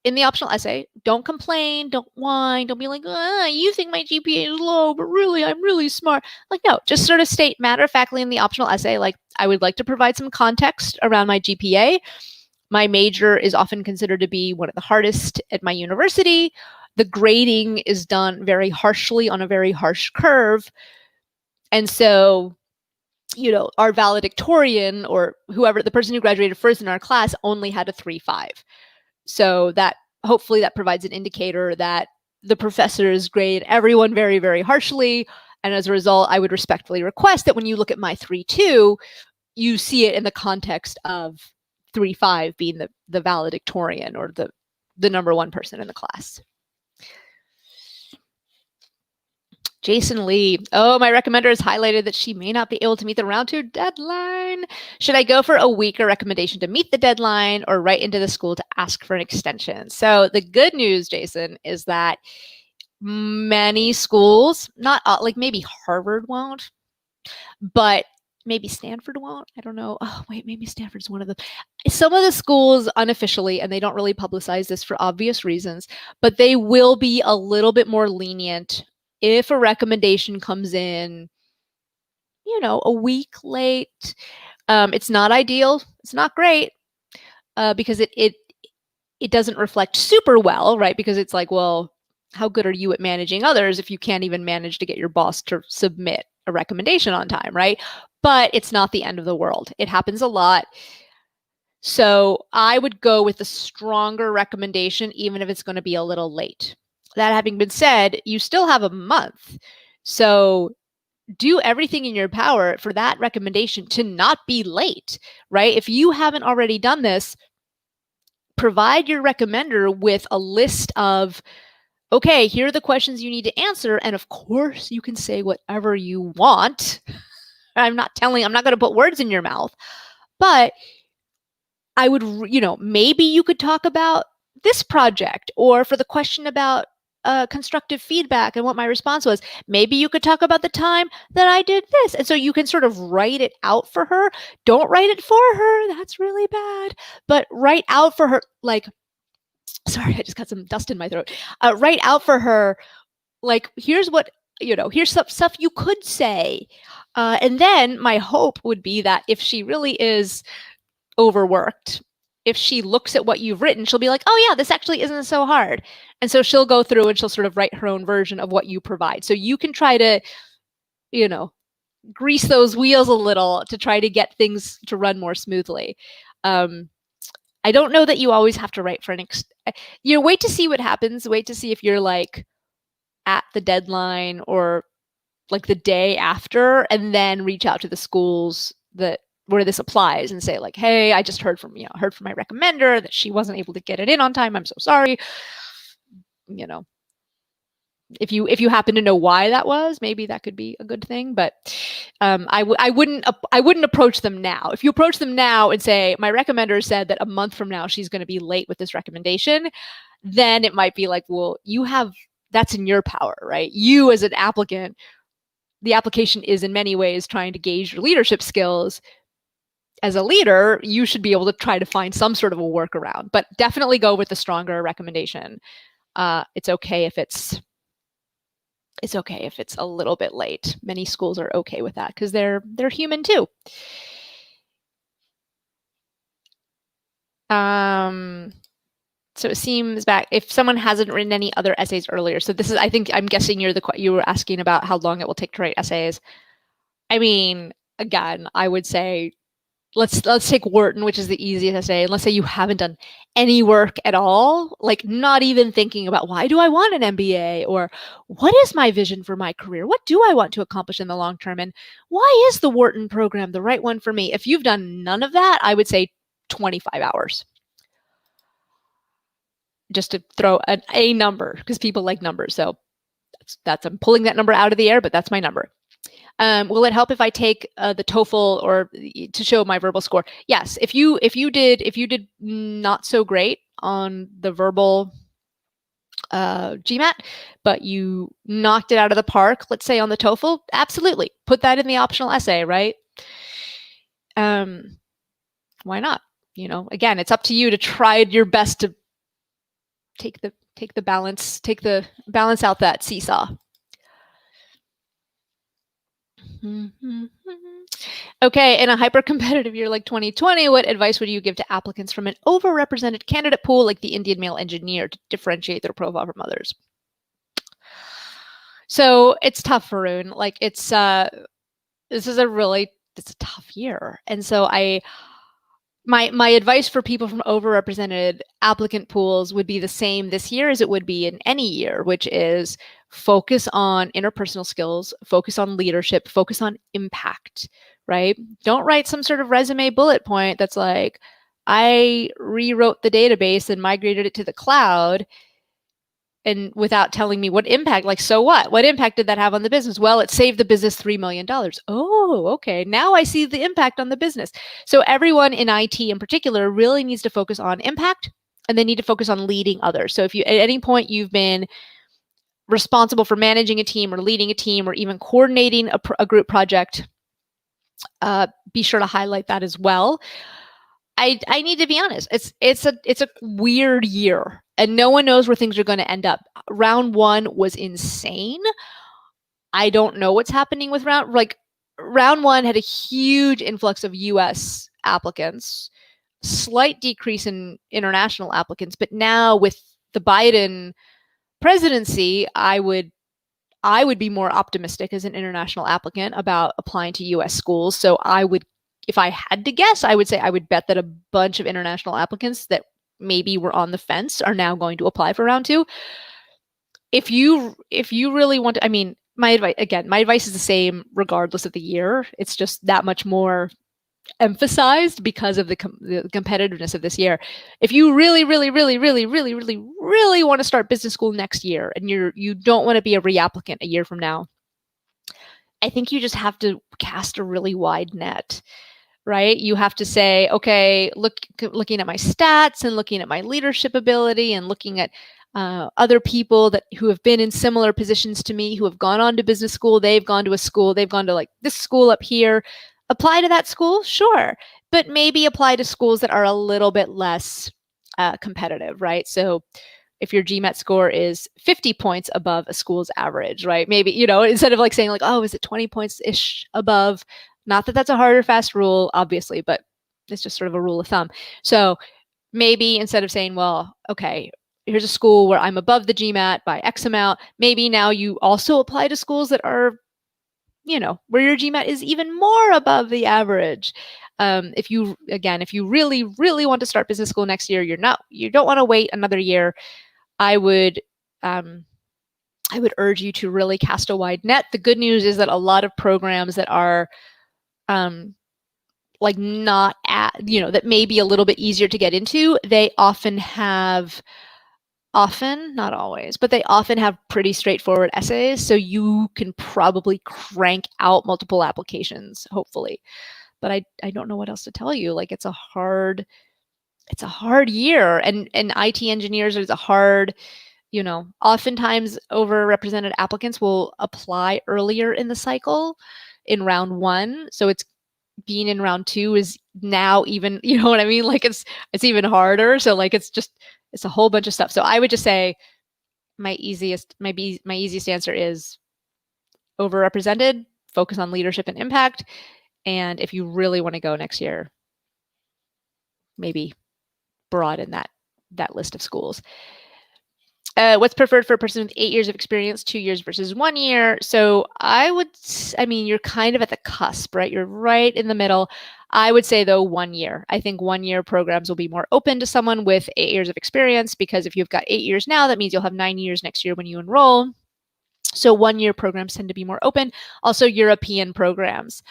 in the optional essay, don't complain, don't whine, don't be like, you think my GPA is low, but really, I'm really smart. Like, no, just sort of state matter-of-factly in the optional essay, like, I would like to provide some context around my GPA. My major is often considered to be one of the hardest at my university. The grading is done very harshly on a very harsh curve. And so, our valedictorian, or whoever, the person who graduated first in our class, only had a 3.5. So that hopefully that provides an indicator that the professors grade everyone very, very harshly. And as a result, I would respectfully request that when you look at my 3.2, you see it in the context of 3.5 being the valedictorian, or the number one person in the class. Jason Lee. Oh, my recommender has highlighted that she may not be able to meet the round 2 deadline. Should I go for a weaker recommendation to meet the deadline, or write into the school to ask for an extension? So the good news, Jason, is that many schools, not like maybe Harvard won't, but maybe Stanford won't. I don't know. Oh, wait, maybe Stanford's one of them. Some of the schools unofficially, and they don't really publicize this for obvious reasons, but they will be a little bit more lenient if a recommendation comes in, a week late. It's not ideal. It's not great because it doesn't reflect super well, right? Because it's like, well, how good are you at managing others if you can't even manage to get your boss to submit a recommendation on time, right? But it's not the end of the world. It happens a lot. So I would go with the stronger recommendation, even if it's going to be a little late. That having been said, you still have a month. So do everything in your power for that recommendation to not be late, right? If you haven't already done this, provide your recommender with a list of, okay, here are the questions you need to answer. And of course, you can say whatever you want. I'm not going to put words in your mouth, but I would, maybe you could talk about this project, or for the question about constructive feedback and what my response was, maybe you could talk about the time that I did this. And so you can sort of write it out for her. Don't write it for her. That's really bad. But write out for her, like, sorry, I just got some dust in my throat. Write out for her, like, here's what, here's some stuff you could say. And then my hope would be that if she really is overworked, if she looks at what you've written, she'll be like, oh yeah, this actually isn't so hard. And so she'll go through and she'll sort of write her own version of what you provide. So you can try to, grease those wheels a little to try to get things to run more smoothly. I don't know that you always have to write for wait to see what happens. Wait to see if you're like at the deadline or like the day after, and then reach out to the schools where this applies and say like, hey, I just heard from my recommender that she wasn't able to get it in on time. I'm so sorry. If you happen to know why that was, maybe that could be a good thing. But I wouldn't approach them now. If you approach them now and say, my recommender said that a month from now she's going to be late with this recommendation, then it might be like, well, that's in your power, right? You as an applicant, the application is in many ways trying to gauge your leadership skills. As a leader, you should be able to try to find some sort of a workaround, but definitely go with the stronger recommendation. It's okay if it's a little bit late. Many schools are okay with that because they're human too. So it seems back if someone hasn't written any other essays earlier. So this is, I'm guessing you were asking about how long it will take to write essays. I mean, again, I would say let's take Wharton, which is the easiest essay. And let's say you haven't done any work at all, like not even thinking about why do I want an MBA, or what is my vision for my career? What do I want to accomplish in the long term? And why is the Wharton program the right one for me? If you've done none of that, I would say 25 hours. just to throw a number, because people like numbers. So I'm pulling that number out of the air, but that's my number. Will it help if I take the TOEFL or to show my verbal score? Yes. If you did not so great on the verbal GMAT, but you knocked it out of the park, let's say on the TOEFL, absolutely put that in the optional essay, right? Why not? Again, it's up to you to try your best to take the balance out that seesaw. Okay, in a hyper-competitive year like 2020, what advice would you give to applicants from an overrepresented candidate pool like the Indian male engineer to differentiate their profile from others? So it's tough, Varun. Like it's a tough year. And so my advice for people from overrepresented applicant pools would be the same this year as it would be in any year, which is focus on interpersonal skills, focus on leadership, focus on impact, right? Don't write some sort of resume bullet point that's like, I rewrote the database and migrated it to the cloud, and without telling me what impact, like, so what? What impact did that have on the business? Well, it saved the business $3 million. Oh, okay. Now I see the impact on the business. So everyone in IT in particular really needs to focus on impact, and they need to focus on leading others. So if you, at any point you've been responsible for managing a team or leading a team or even coordinating a group project, be sure to highlight that as well. I need to be honest. It's a weird year, and no one knows where things are going to end up. Round one was insane. I don't know what's happening with round one had a huge influx of US applicants, slight decrease in international applicants, but now with the Biden presidency, I would be more optimistic as an international applicant about applying to US schools. So if I had to guess, I would say I would bet that a bunch of international applicants that maybe were on the fence are now going to apply for round two. If you really want to, my advice is the same regardless of the year. It's just that much more emphasized because of the competitiveness of this year. If you really want to start business school next year and you don't want to be a reapplicant a year from now, I think you just have to cast a really wide net. Right? You have to say, okay, looking at my stats and looking at my leadership ability and looking at other people who have been in similar positions to me, who have gone on to business school, they've gone to a school, they've gone to like this school up here. Apply to that school, sure, but maybe apply to schools that are a little bit less competitive, right? So if your GMAT score is 50 points above a school's average, right? Maybe, instead of like saying like, oh, is it 20 points-ish above? Not that that's a hard or fast rule, obviously, but it's just sort of a rule of thumb. So maybe instead of saying, well, okay, here's a school where I'm above the GMAT by X amount, maybe now you also apply to schools that are, where your GMAT is even more above the average. If you really want to start business school next year, you don't want to wait another year. I would urge you to really cast a wide net. The good news is that a lot of programs that are that may be a little bit easier to get into, they often, not always, but they often have pretty straightforward essays. So you can probably crank out multiple applications, hopefully. But I don't know what else to tell you. Like it's a hard year, and IT engineers is a hard, oftentimes overrepresented applicants will apply earlier in the cycle in round one. So it's being in round two is now even, you know what I mean? Like it's even harder. So like it's a whole bunch of stuff. So I would just say my easiest answer is overrepresented, focus on leadership and impact. And if you really want to go next year, maybe broaden that list of schools. What's preferred for a person with 8 years of experience, 2 years versus 1 year? So you're kind of at the cusp, right? You're right in the middle. I would say though 1 year. I think 1 year programs will be more open to someone with 8 years of experience, because if you've got 8 years now, that means you'll have 9 years next year when you enroll. So 1 year programs tend to be more open. Also European programs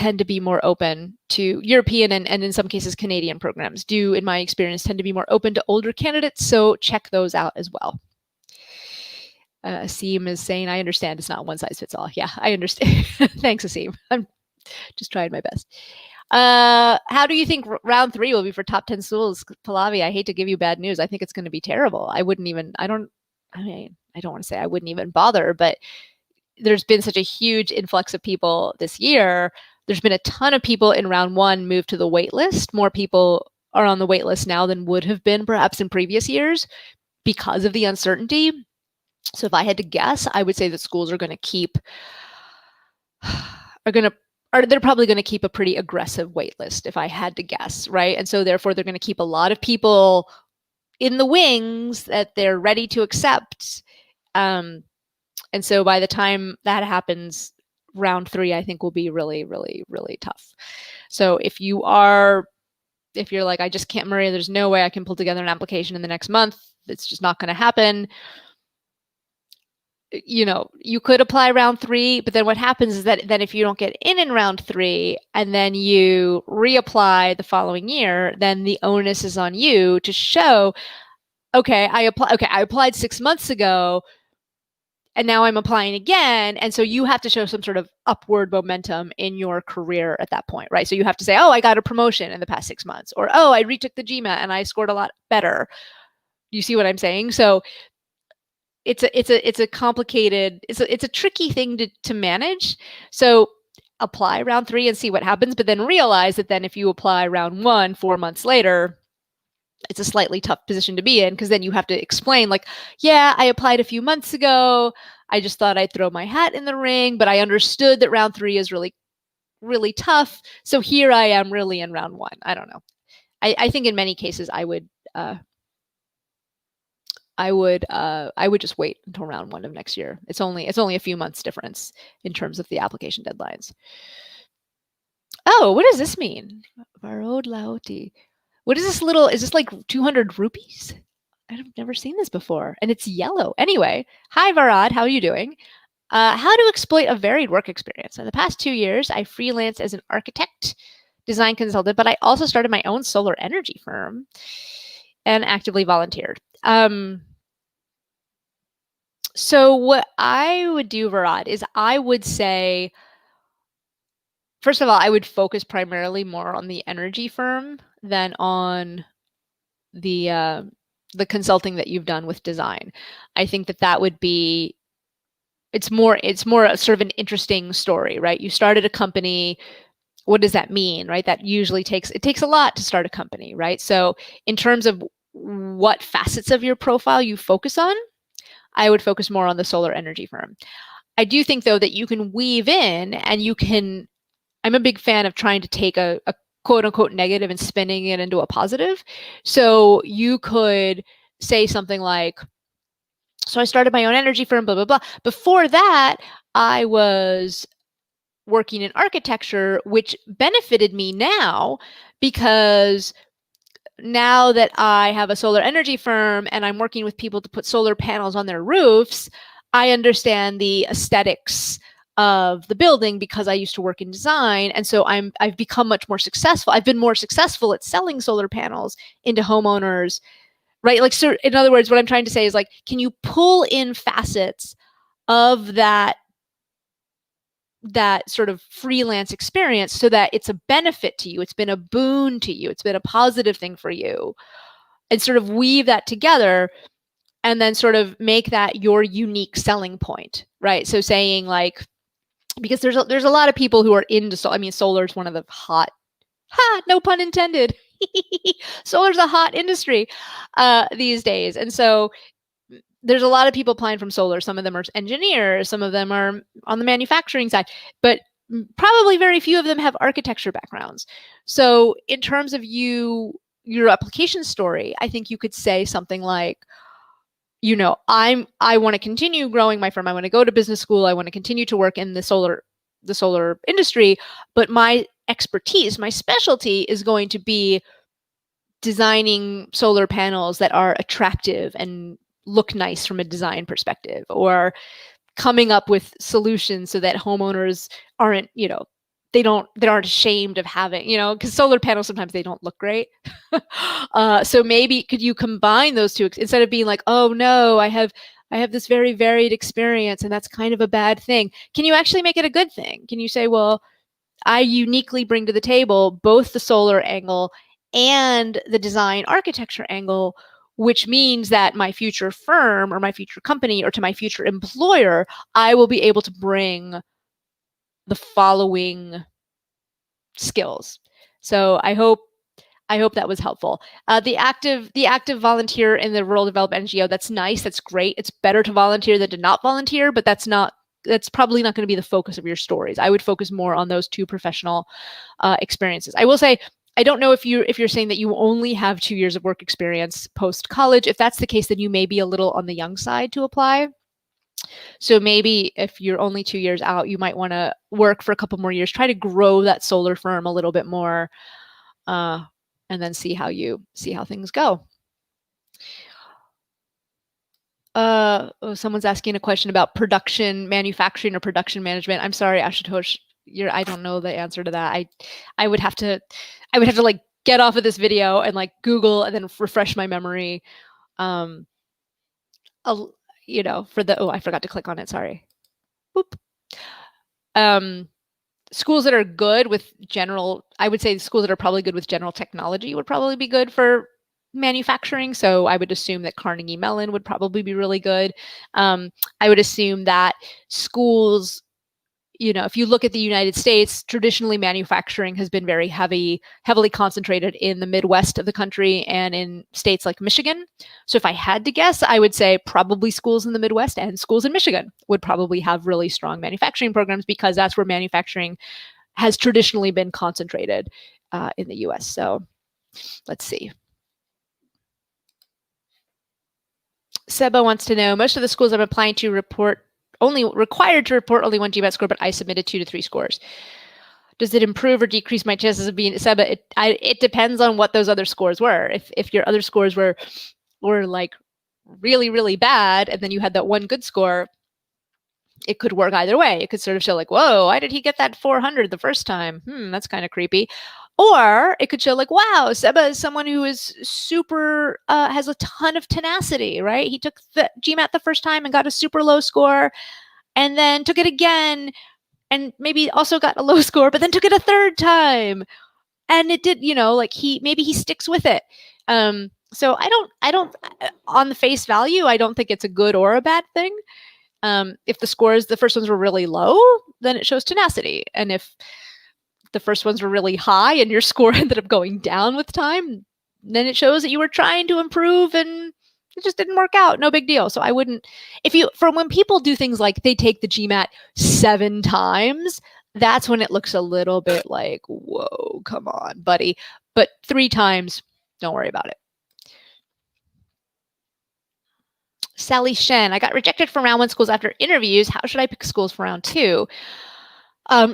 tend to be more open to European and in some cases Canadian programs do, in my experience, tend to be more open to older candidates. So check those out as well. Asim is saying, I understand it's not one size fits all. Yeah, I understand. Thanks, Asim. I'm just trying my best. How do you think round 3 will be for top 10 schools? Pallavi, I hate to give you bad news. I think it's going to be terrible. I don't want to say I wouldn't even bother, but there's been such a huge influx of people this year. There's been a ton of people in round 1 move to the wait list. More people are on the wait list now than would have been perhaps in previous years because of the uncertainty. So if I had to guess, I would say that schools are going to keep, they're probably going to keep a pretty aggressive wait list if I had to guess, right? And so therefore they're going to keep a lot of people in the wings that they're ready to accept. And so by the time that happens, round 3, I think will be really, really, really tough. So if you're like, I just can't, Maria, there's no way I can pull together an application in the next month. It's just not going to happen. You could apply round 3, but then what happens is that then if you don't get in round 3 and then you reapply the following year, then the onus is on you to show, I applied 6 months ago and now I'm applying again. And so you have to show some sort of upward momentum in your career at that point, right? So you have to say, I got a promotion in the past 6 months, or, I retook the GMAT and I scored a lot better. You see what I'm saying? So it's a complicated, it's a tricky thing to manage. So apply round 3 and see what happens, but then realize that then if you apply round 1 4 months later, it's a slightly tough position to be in, because then you have to explain, like, yeah, I applied a few months ago. I just thought I'd throw my hat in the ring, but I understood that round 3 is really, really tough. So here I am really in round 1. I don't know. I think in many cases I would just wait until round 1 of next year. It's only a few months difference in terms of the application deadlines. Oh, what does this mean? Varod Laoti. What is this is this like 200 rupees? I've never seen this before. And it's yellow. Anyway, hi Varad, how are you doing? How to exploit a varied work experience. In the past 2 years, I freelanced as an architect, design consultant, but I also started my own solar energy firm and actively volunteered. So what I would do, Varad, is I would say, first of all, I would focus primarily more on the energy firm than on the consulting that you've done with design. I think that would be, it's more sort of an interesting story, right? You started a company. What does that mean, right? That usually takes a lot to start a company, right? So in terms of what facets of your profile you focus on, I would focus more on the solar energy firm. I do think, though, that you can weave in and I'm a big fan of trying to take a quote unquote negative and spinning it into a positive. So you could say something like, so I started my own energy firm, blah, blah, blah. Before that, I was working in architecture, which benefited me now because now that I have a solar energy firm and I'm working with people to put solar panels on their roofs, I understand the aesthetics of the building because I used to work in design. And so I've become much more successful. I've been more successful at selling solar panels into homeowners, right? Like, so in other words, what I'm trying to say is, like, can you pull in facets of that sort of freelance experience so that it's a benefit to you, it's been a boon to you, it's been a positive thing for you, and sort of weave that together and then sort of make that your unique selling point, right? So saying, like, because there's a lot of people who are into solar. I mean, solar is one of the no pun intended. Solar's a hot industry these days. And so there's a lot of people applying from solar. Some of them are engineers, some of them are on the manufacturing side, but probably very few of them have architecture backgrounds. So in terms of your application story, I think you could say something like, I want to continue growing my firm. I want to go to business school. I want to continue to work in the solar industry, but my expertise, my specialty is going to be designing solar panels that are attractive and look nice from a design perspective, or coming up with solutions so that homeowners aren't, they aren't ashamed of having, because solar panels, sometimes they don't look great. So maybe could you combine those two instead of being like, oh no, I have this very varied experience and that's kind of a bad thing. Can you actually make it a good thing? Can you say, well, I uniquely bring to the table both the solar angle and the design architecture angle, which means that my future firm or my future company or to my future employer, I will be able to bring the following skills. So I hope that was helpful. The active volunteer in the rural development NGO, that's nice, that's great. It's better to volunteer than to not volunteer, but that's probably not going to be the focus of your stories. I would focus more on those two professional experiences. I will say, I don't know if you're saying that you only have 2 years of work experience post college. If that's the case, then you may be a little on the young side to apply. So maybe if you're only 2 years out, you might want to work for a couple more years, try to grow that solar firm a little bit more, and then see how things go. Someone's asking a question about production manufacturing or production management. I'm sorry, Ashutosh, I don't know the answer to that. I would have to like get off of this video and like Google and then refresh my memory. For the, I forgot to click on it, sorry. Boop. Schools that are good with general, I would say schools that are probably good with general technology would probably be good for manufacturing. So I would assume that Carnegie Mellon would probably be really good. I would assume that schools, if you look at the United States, traditionally manufacturing has been very heavily concentrated in the Midwest of the country and in states like Michigan. So if I had to guess, I would say probably schools in the Midwest and schools in Michigan would probably have really strong manufacturing programs because that's where manufacturing has traditionally been concentrated in the US. So let's see. Seba wants to know, most of the schools I'm applying to required to report only 1 GMAT score, but I submitted 2 to 3 scores. Does it improve or decrease my chances of being Seba? It depends on what those other scores were. If your other scores were like really, really bad, and then you had that one good score, it could work either way. It could sort of show like, whoa, why did he get that 400 the first time? That's kind of creepy. Or it could show like, wow, Seba is someone who is super, has a ton of tenacity, right? He took the GMAT the first time and got a super low score and then took it again and maybe also got a low score, but then took it a third time. And it did, like maybe he sticks with it. So I don't, on the face value, I don't think it's a good or a bad thing. If the first ones were really low, then it shows tenacity. And if the first ones were really high and your score ended up going down with time, then it shows that you were trying to improve and it just didn't work out. No big deal. So I wouldn't, when people do things like they take the GMAT 7 times, that's when it looks a little bit like, whoa, come on, buddy. But 3 times, don't worry about it. Sally Shen, I got rejected from round 1 schools after interviews. How should I pick schools for round 2?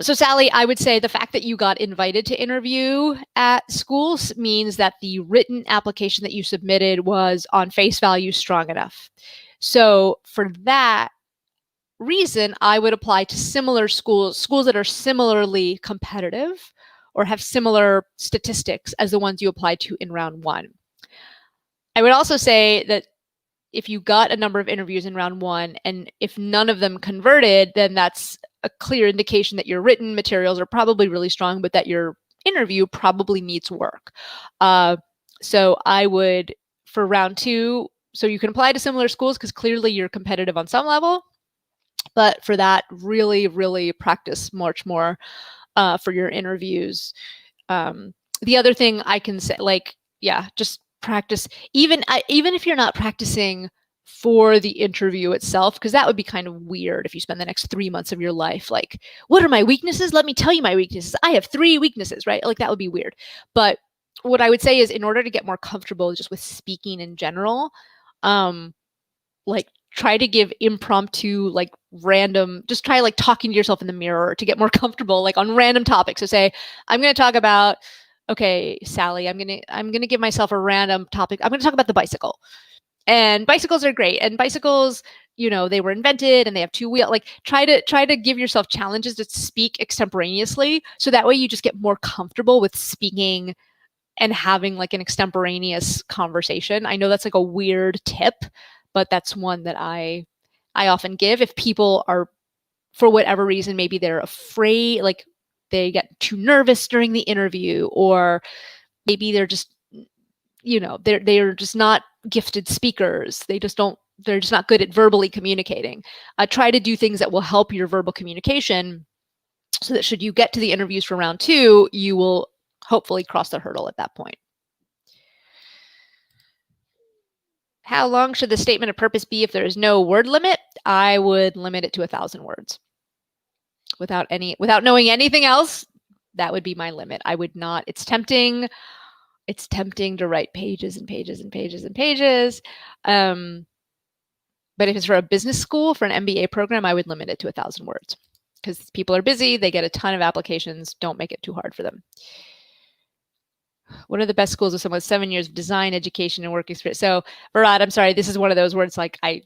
So Sally, I would say the fact that you got invited to interview at schools means that the written application that you submitted was on face value strong enough. So for that reason, I would apply to similar schools that are similarly competitive or have similar statistics as the ones you applied to in round 1. I would also say that if you got a number of interviews in round 1 and if none of them converted, then that's a clear indication that your written materials are probably really strong, but that your interview probably needs work. So I would, for round 2, so you can apply to similar schools because clearly you're competitive on some level, but for that, really, really practice much more for your interviews. The other thing I can say, just practice, even if you're not practicing for the interview itself, because that would be kind of weird if you spend the next 3 months of your life like, what are my weaknesses? Let me tell you my weaknesses. I have 3 weaknesses, right? Like that would be weird. But what I would say is in order to get more comfortable just with speaking in general, like try to give impromptu, like random, just try like talking to yourself in the mirror to get more comfortable, like on random topics. So say, I'm going to talk about, okay, Sally, I'm gonna give myself a random topic. I'm gonna talk about the bicycle. And bicycles are great. And bicycles, they were invented and they have two wheels. Like try to give yourself challenges to speak extemporaneously, so that way you just get more comfortable with speaking and having like an extemporaneous conversation. I know that's like a weird tip, but that's one that I often give. If people are, for whatever reason, maybe they're afraid, like they get too nervous during the interview, or maybe they're just, they're just not gifted speakers. They're just not good at verbally communicating. Try to do things that will help your verbal communication, so that should you get to the interviews for round 2, you will hopefully cross the hurdle at that point. How long should the statement of purpose be if there is no word limit? I would limit it to 1,000 words. Without knowing anything else, that would be my limit. I would not. It's tempting to write pages and pages and pages and pages. But if it's for a business school, for an MBA program, I would limit it to 1,000 words, because people are busy. They get a ton of applications. Don't make it too hard for them. What are the best schools with someone with 7 years of design education and work experience? So, Varad, I'm sorry. This is one of those words like I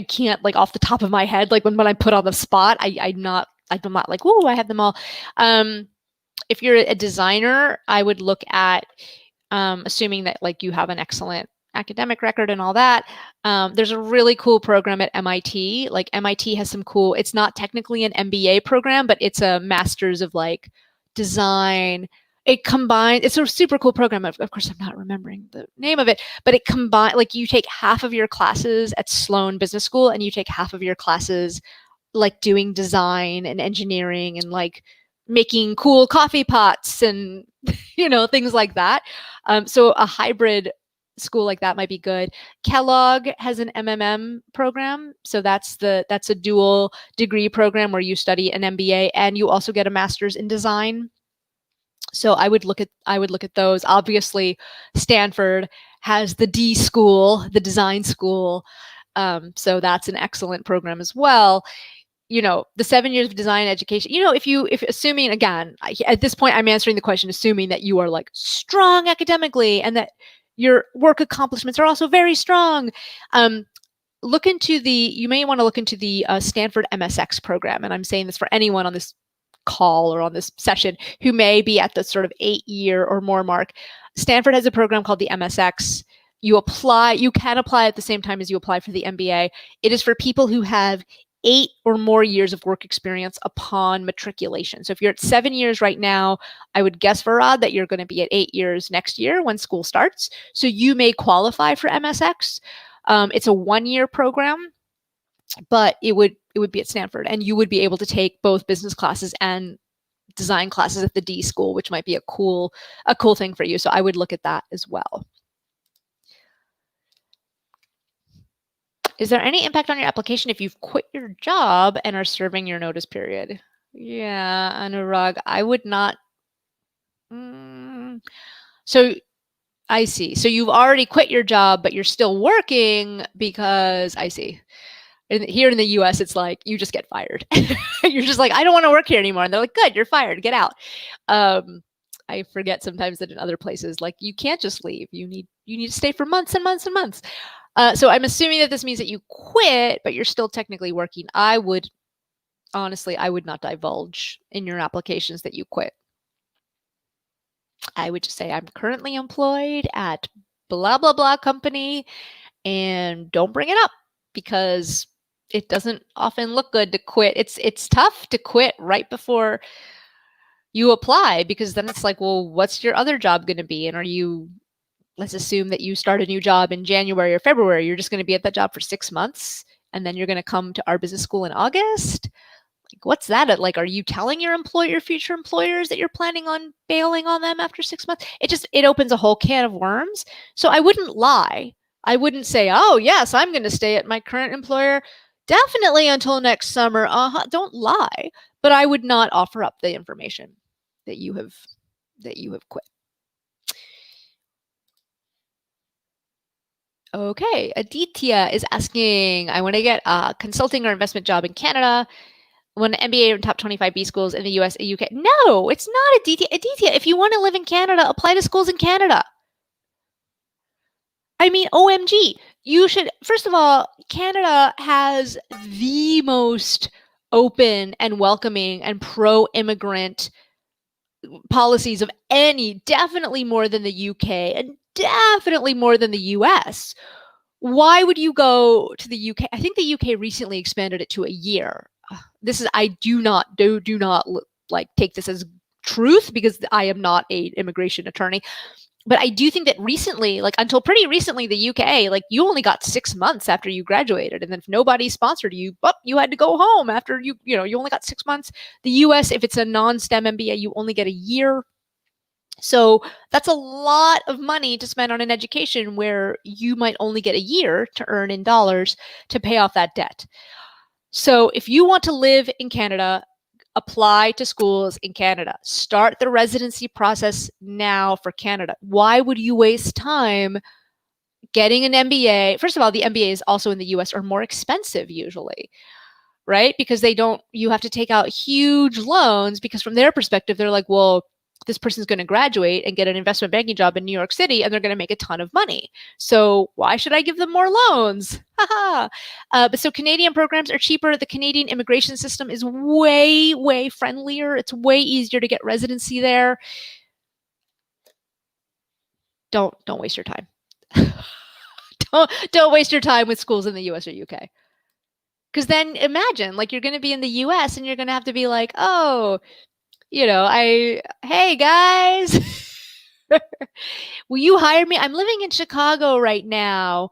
can't, like, off the top of my head, like when I put on the spot, I'm not like, oh, I have them all. If you're a designer, I would look at, assuming that like you have an excellent academic record and all that. There's a really cool program at MIT. Like MIT has some cool, it's not technically an MBA program, but it's a master's of like design. It's a super cool program. Of course, I'm not remembering the name of it, but it combines, like you take half of your classes at Sloan Business School and you take half of your classes like doing design and engineering and like making cool coffee pots and, things like that. So a hybrid school like that might be good. Kellogg has an MMM program. So that's a dual degree program where you study an MBA and you also get a master's in design. So I would look at those. Obviously, Stanford has the D school, the design school. So that's an excellent program as well. The 7 years of design education, if assuming, again, at this point, I'm answering the question, assuming that you are like strong academically and that your work accomplishments are also very strong. You may want to look into the Stanford MSX program. And I'm saying this for anyone on this call or on this session who may be at the sort of 8-year or more mark. Stanford has a program called the MSX. You can apply at the same time as you apply for the MBA. It is for people who have 8 or more years of work experience upon matriculation. So if you're at 7 years right now, I would guess, Varad, that you're going to be at 8 years next year when school starts. So you may qualify for MSX. It's a 1-year program, but it would be at Stanford, and you would be able to take both business classes and design classes at the D school, which might be a cool thing for you. So I would look at that as well. Is there any impact on your application if you've quit your job and are serving your notice period? Yeah, Anurag, I would not. So I see. So you've already quit your job, but you're still working because I see. Here in the US, it's like you just get fired. You're just like, I don't want to work here anymore. And they're like, good, you're fired. Get out. I forget sometimes that in other places, like you can't just leave. You need to stay for months and months and months. So I'm assuming that this means that you quit, but you're still technically working. I would not divulge in your applications that you quit. I would just say I'm currently employed at blah, blah, blah company, and don't bring it up because it doesn't often look good to quit. It's tough to quit right before you apply, because then it's like, well, what's your other job going to be? And let's assume that you start a new job in January or February. You're just going to be at that job for 6 months, and then you're going to come to our business school in August. Like, what's that? Like, are you telling your future employers that you're planning on bailing on them after 6 months? It opens a whole can of worms. So I wouldn't lie. I wouldn't say, oh yes, I'm going to stay at my current employer definitely until next summer. Don't lie. But I would not offer up the information that you have quit. Okay, Aditya is asking, I want to get a consulting or investment job in Canada. Want an MBA in top 25 B schools in the US and UK. No, it's not Aditya. Aditya, if you want to live in Canada, apply to schools in Canada. I mean, OMG. you should, first of all, Canada has the most open and welcoming and pro-immigrant policies of any, definitely more than the UK and definitely more than the US. Why would you go to the UK? I think the UK recently expanded it to a year. This is, I do not like take this as truth because I am not an immigration attorney. But I do think that recently, like until pretty recently, the UK, like you only got 6 months after you graduated. And then if nobody sponsored you, you had to go home after you only got 6 months. The US, if it's a non-STEM MBA, you only get a year. So that's a lot of money to spend on an education where you might only get a year to earn in dollars to pay off that debt. So if you want to live in Canada, apply to schools in Canada. Start the residency process now for Canada. Why would you waste time getting an MBA? First of all, the MBAs also in the US are more expensive usually, right? Because you have to take out huge loans because from their perspective, they're like, well, this person's going to graduate and get an investment banking job in New York City and they're going to make a ton of money. So why should I give them more loans? But so Canadian programs are cheaper. The Canadian immigration system is way, way friendlier. It's way easier to get residency there. Don't waste your time. don't waste your time with schools in the US or UK. Because then imagine, like, you're going to be in the US and you're going to have to be like, oh, hey guys, will you hire me? I'm living in Chicago right now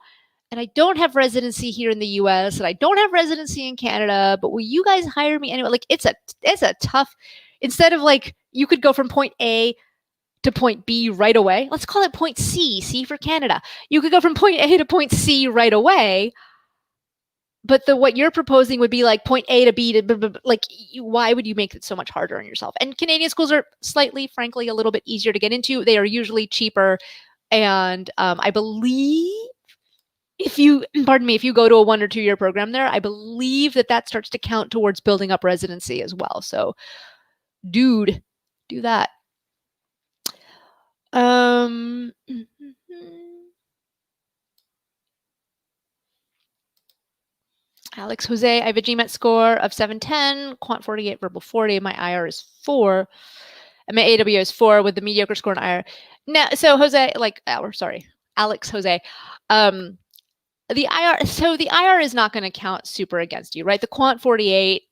and I don't have residency here in the US and I don't have residency in Canada, but will you guys hire me anyway? Like it's a tough, instead of like, you could go from point A to point B right away. Let's call it point C for Canada. You could go from point A to point C right away. But what you're proposing would be like point A to B to like, why would you make it so much harder on yourself? And Canadian schools are slightly, frankly, a little bit easier to get into. They are usually cheaper. And I believe if you go to a 1 or 2 year program there, I believe that starts to count towards building up residency as well. So dude, do that. Alex Jose, I have a GMAT score of 710, Quant 48, Verbal 40. My IR is 4. And my AWO is 4 with the mediocre score in IR. Now, so Jose, Alex Jose, the IR is not going to count super against you, right? The Quant 48,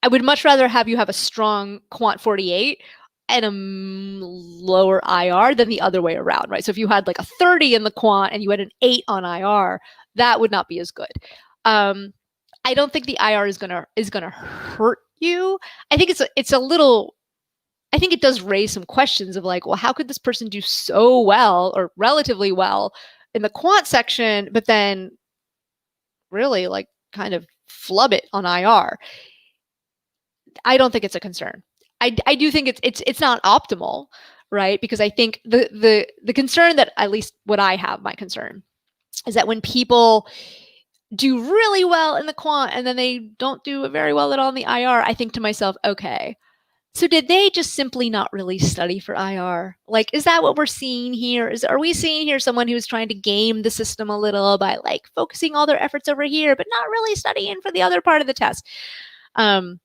I would much rather have you have a strong Quant 48 and a lower IR than the other way around, right? So if you had like a 30 in the Quant and you had an 8 on IR, that would not be as good. I don't think the IR is gonna hurt you. I think it's a little. I think it does raise some questions of like, well, how could this person do so well or relatively well in the Quant section, but then really like kind of flub it on IR? I don't think it's a concern. I do think it's not optimal, right? Because I think the concern that, at least what I have, my concern is that when people do really well in the Quant and then they don't do very well at all in the IR, I think to myself, okay, so did they just simply not really study for IR? Like, is that what we're seeing here? Are we seeing here someone who's trying to game the system a little by like focusing all their efforts over here, but not really studying for the other part of the test? But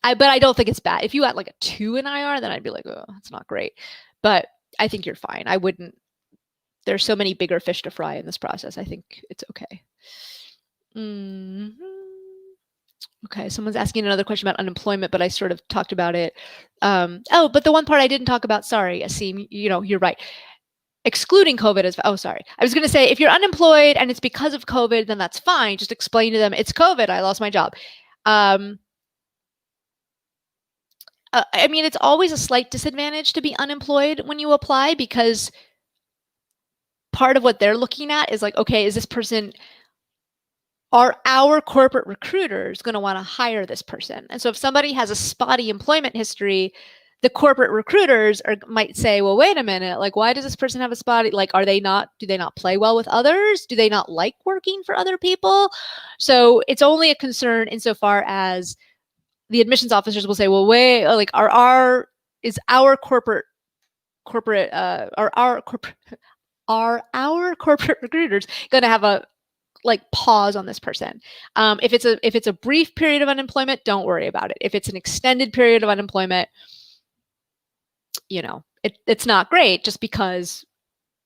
I don't think it's bad. If you had like a 2 in IR, then I'd be like, oh, that's not great. But I think you're fine. I wouldn't. There's so many bigger fish to fry in this process. I think it's okay. Okay, someone's asking another question about unemployment, but I sort of talked about it. But the one part I didn't talk about, sorry, Asim, you're right. Excluding COVID as, sorry. I was going to say, if you're unemployed and it's because of COVID, then that's fine. Just explain to them, it's COVID, I lost my job. I mean, it's always a slight disadvantage to be unemployed when you apply, because part of what they're looking at is like, okay, is this person, are our corporate recruiters going to want to hire this person? And so if somebody has a spotty employment history, the corporate recruiters might say, well, wait a minute, like, why does this person have a spotty, like, do they not play well with others? Do they not like working for other people? So it's only a concern insofar as the admissions officers will say, well, wait, like, our corporate are our corporate recruiters going to have a pause on this person? If it's a brief period of unemployment, don't worry about it. If it's an extended period of unemployment, it's not great, just because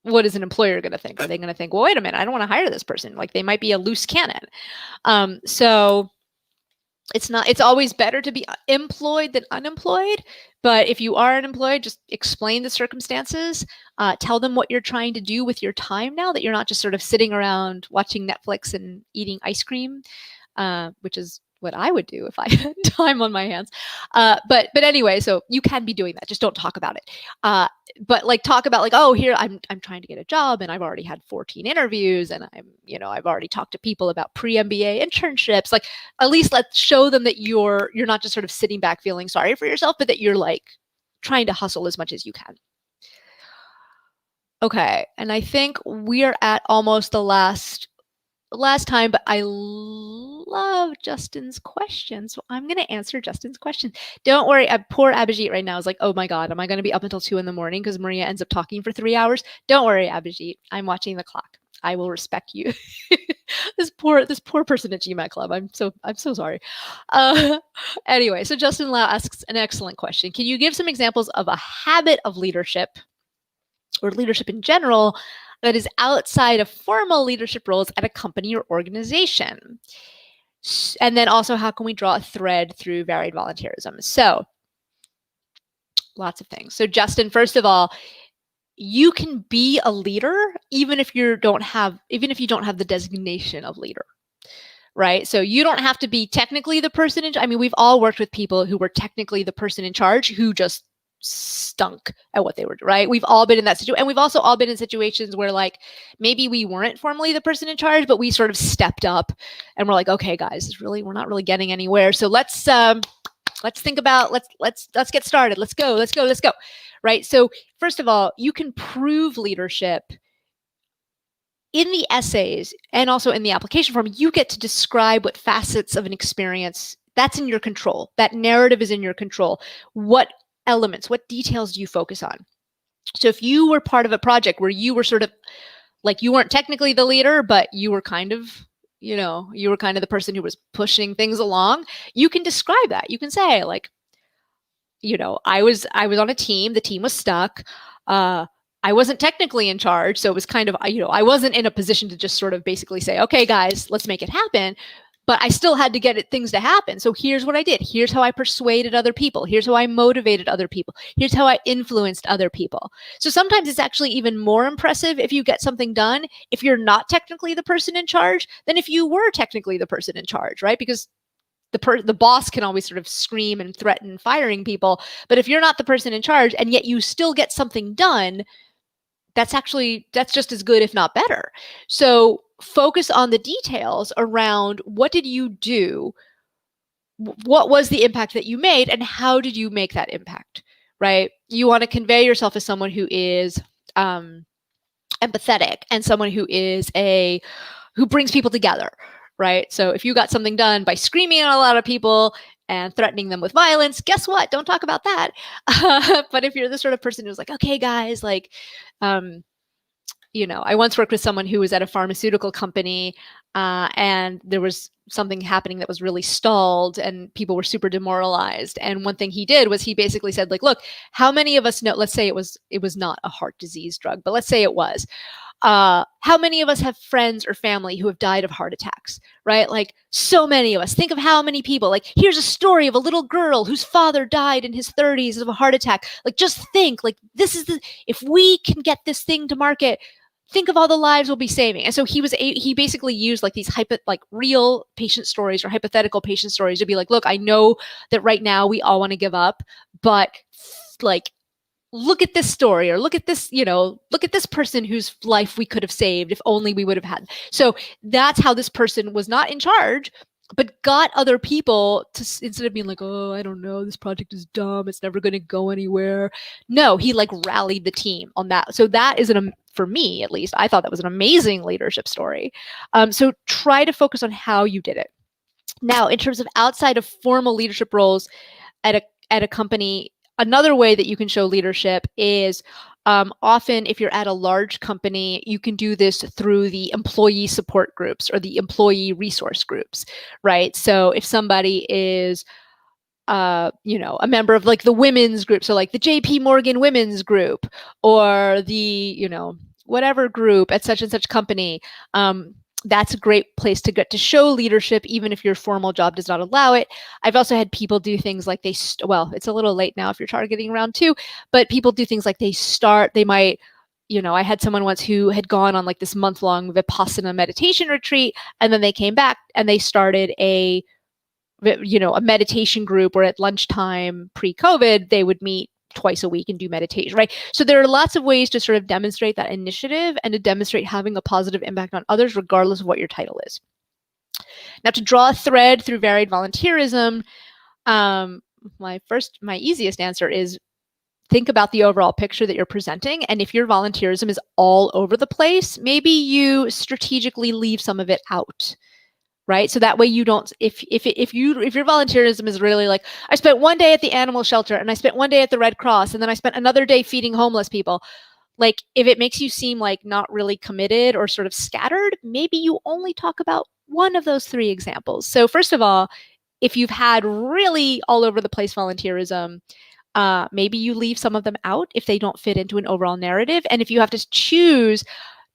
what is an employer going to think? Are they going to think, well, wait a minute, I don't want to hire this person. Like, they might be a loose cannon. So it's always better to be employed than unemployed. But if you are unemployed, just explain the circumstances. Tell them what you're trying to do with your time now, that you're not just sort of sitting around watching Netflix and eating ice cream, which is what I would do if I had time on my hands. But anyway, so you can be doing that. Just don't talk about it. But talk about oh, here I'm trying to get a job, and I've already had 14 interviews, and I've already talked to people about pre-MBA internships. At least let's show them that you're not just sort of sitting back feeling sorry for yourself, but that you're trying to hustle as much as you can. Okay, and I think we are at almost the last time, but I love Justin's question, so I'm going to answer Justin's question. Don't worry, poor Abhijit right now is like, oh my God, am I going to be up until 2 in the morning because Maria ends up talking for 3 hours? Don't worry, Abhijit, I'm watching the clock. I will respect you. This poor person at GMAT Club. I'm so sorry. Anyway, so Justin Lau asks an excellent question. Can you give some examples of a habit of leadership, or leadership in general, that is outside of formal leadership roles at a company or organization? And then also, how can we draw a thread through varied volunteerism? So lots of things. So Justin, first of all, you can be a leader even if you don't have the designation of leader, right? So you don't have to be technically the person in charge. I mean, we've all worked with people who were technically the person in charge who just stunk at what they were doing, right? We've all been in that situation. And we've also all been in situations where maybe we weren't formally the person in charge, but we sort of stepped up and we're like, okay, guys, we're not really getting anywhere. So let's think about, let's get started. Let's go. Right? So first of all, you can prove leadership in the essays and also in the application form. You get to describe what facets of an experience that's in your control. That narrative is in your control. What elements, what details do you focus on? So if you were part of a project where you were sort of you weren't technically the leader, but you were kind of, you were kind of the person who was pushing things along, you can describe that. You can say I was on a team, the team was stuck. I wasn't technically in charge, so it was kind of, I wasn't in a position to just sort of basically say, okay, guys, let's make it happen. But I still had to get things to happen. So here's what I did. Here's how I persuaded other people. Here's how I motivated other people. Here's how I influenced other people. So sometimes it's actually even more impressive if you get something done if you're not technically the person in charge than if you were technically the person in charge, right? Because the boss can always sort of scream and threaten firing people. But if you're not the person in charge and yet you still get something done, that's just as good, if not better. So focus on the details around what did you do, what was the impact that you made, and how did you make that impact, right? You want to convey yourself as someone who is empathetic and someone who brings people together, right? So if you got something done by screaming at a lot of people and threatening them with violence, guess what? Don't talk about that. But if you're the sort of person who's like, okay, guys, I once worked with someone who was at a pharmaceutical company and there was something happening that was really stalled and people were super demoralized. And one thing he did was he basically said, look, how many of us know, let's say it was not a heart disease drug, but let's say it was. How many of us have friends or family who have died of heart attacks, right? So many of us. Think of how many people. Here's a story of a little girl whose father died in his 30s of a heart attack. Just think, if we can get this thing to market, think of all the lives we'll be saving. And so he basically used these real patient stories or hypothetical patient stories to be look, I know that right now we all want to give up, but look at this story, or look at this person whose life we could have saved if only we would have had. So that's how this person was not in charge, but got other people to, instead of being oh, I don't know, this project is dumb, it's never going to go anywhere. No, he rallied the team on that. So that is for me, at least, I thought that was an amazing leadership story. So try to focus on how you did it. Now, in terms of outside of formal leadership roles at a company, another way that you can show leadership is often if you're at a large company, you can do this through the employee support groups or the employee resource groups, right? So if somebody is a member of like the women's group, so like the JP Morgan women's group or the, whatever group at such and such company, that's a great place to get to show leadership, even if your formal job does not allow it. I've also had people do things like well, it's a little late now if you're targeting round 2, but people do things like they might, I had someone once who had gone on like this month-long Vipassana meditation retreat, and then they came back and they started a meditation group where at lunchtime pre-COVID, they would meet twice a week and do meditation, right? So there are lots of ways to sort of demonstrate that initiative and to demonstrate having a positive impact on others, regardless of what your title is. Now, to draw a thread through varied volunteerism, my easiest answer is think about the overall picture that you're presenting. And if your volunteerism is all over the place, maybe you strategically leave some of it out. Right. So that way you don't, if your volunteerism is really like, I spent one day at the animal shelter and I spent one day at the Red Cross and then I spent another day feeding homeless people. Like if it makes you seem like not really committed or sort of scattered, maybe you only talk about one of those 3 examples. So first of all, if you've had really all over the place volunteerism, maybe you leave some of them out if they don't fit into an overall narrative. And if you have to choose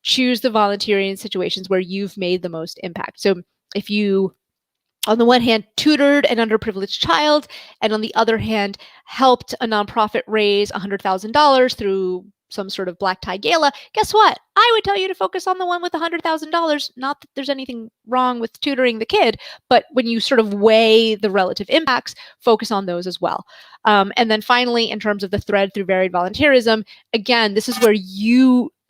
the volunteering in situations where you've made the most impact. So if you, on the one hand, tutored an underprivileged child, and on the other hand, helped a nonprofit raise $100,000 through some sort of black tie gala, guess what? I would tell you to focus on the one with $100,000. Not that there's anything wrong with tutoring the kid, but when you sort of weigh the relative impacts, focus on those as well. And then finally, in terms of the thread through varied volunteerism, again, this is where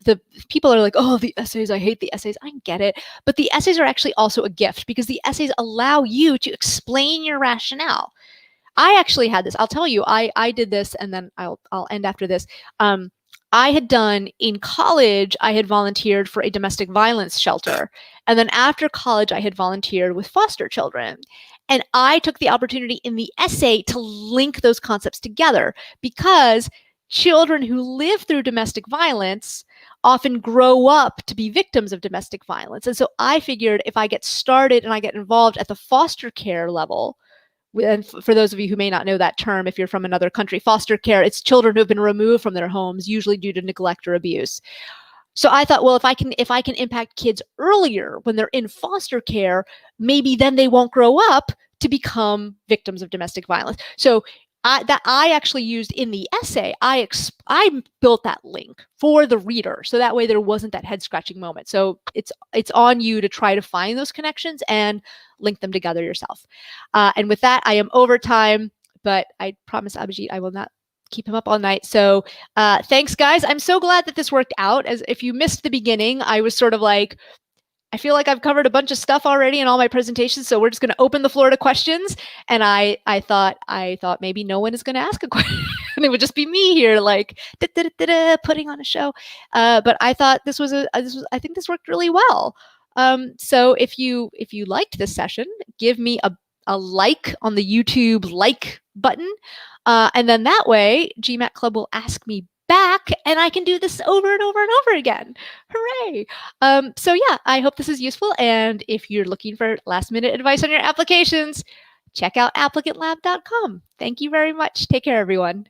the people are like, oh, the essays, I hate the essays. I get it. But the essays are actually also a gift because the essays allow you to explain your rationale. I actually had this. I'll tell you, I did this, and then I'll end after this. I had done in college, I had volunteered for a domestic violence shelter. And then after college, I had volunteered with foster children. And I took the opportunity in the essay to link those concepts together because children who live through domestic violence often grow up to be victims of domestic violence. And so I figured if I get started and I get involved at the foster care level, and for those of you who may not know that term, if you're from another country, foster care, it's children who have been removed from their homes, usually due to neglect or abuse. So I thought, well, if I can impact kids earlier when they're in foster care, maybe then they won't grow up to become victims of domestic violence. So I actually used in the essay, I built that link for the reader. So that way there wasn't that head scratching moment. So it's on you to try to find those connections and link them together yourself. And with that, I am over time, but I promise Abhijit, I will not keep him up all night. So thanks guys. I'm so glad that this worked out. As if you missed the beginning, I was sort of like, I feel like I've covered a bunch of stuff already in all my presentations, so we're just going to open the floor to questions. And I thought maybe no one is going to ask a question. It would just be me here, like putting on a show. But I thought I think this worked really well. So if you liked this session, give me a like on the YouTube like button, and then that way GMAT Club will ask me back and I can do this over and over and over again. Hooray. So yeah, I hope this is useful. And if you're looking for last minute advice on your applications, check out applicantlab.com. Thank you very much. Take care, everyone.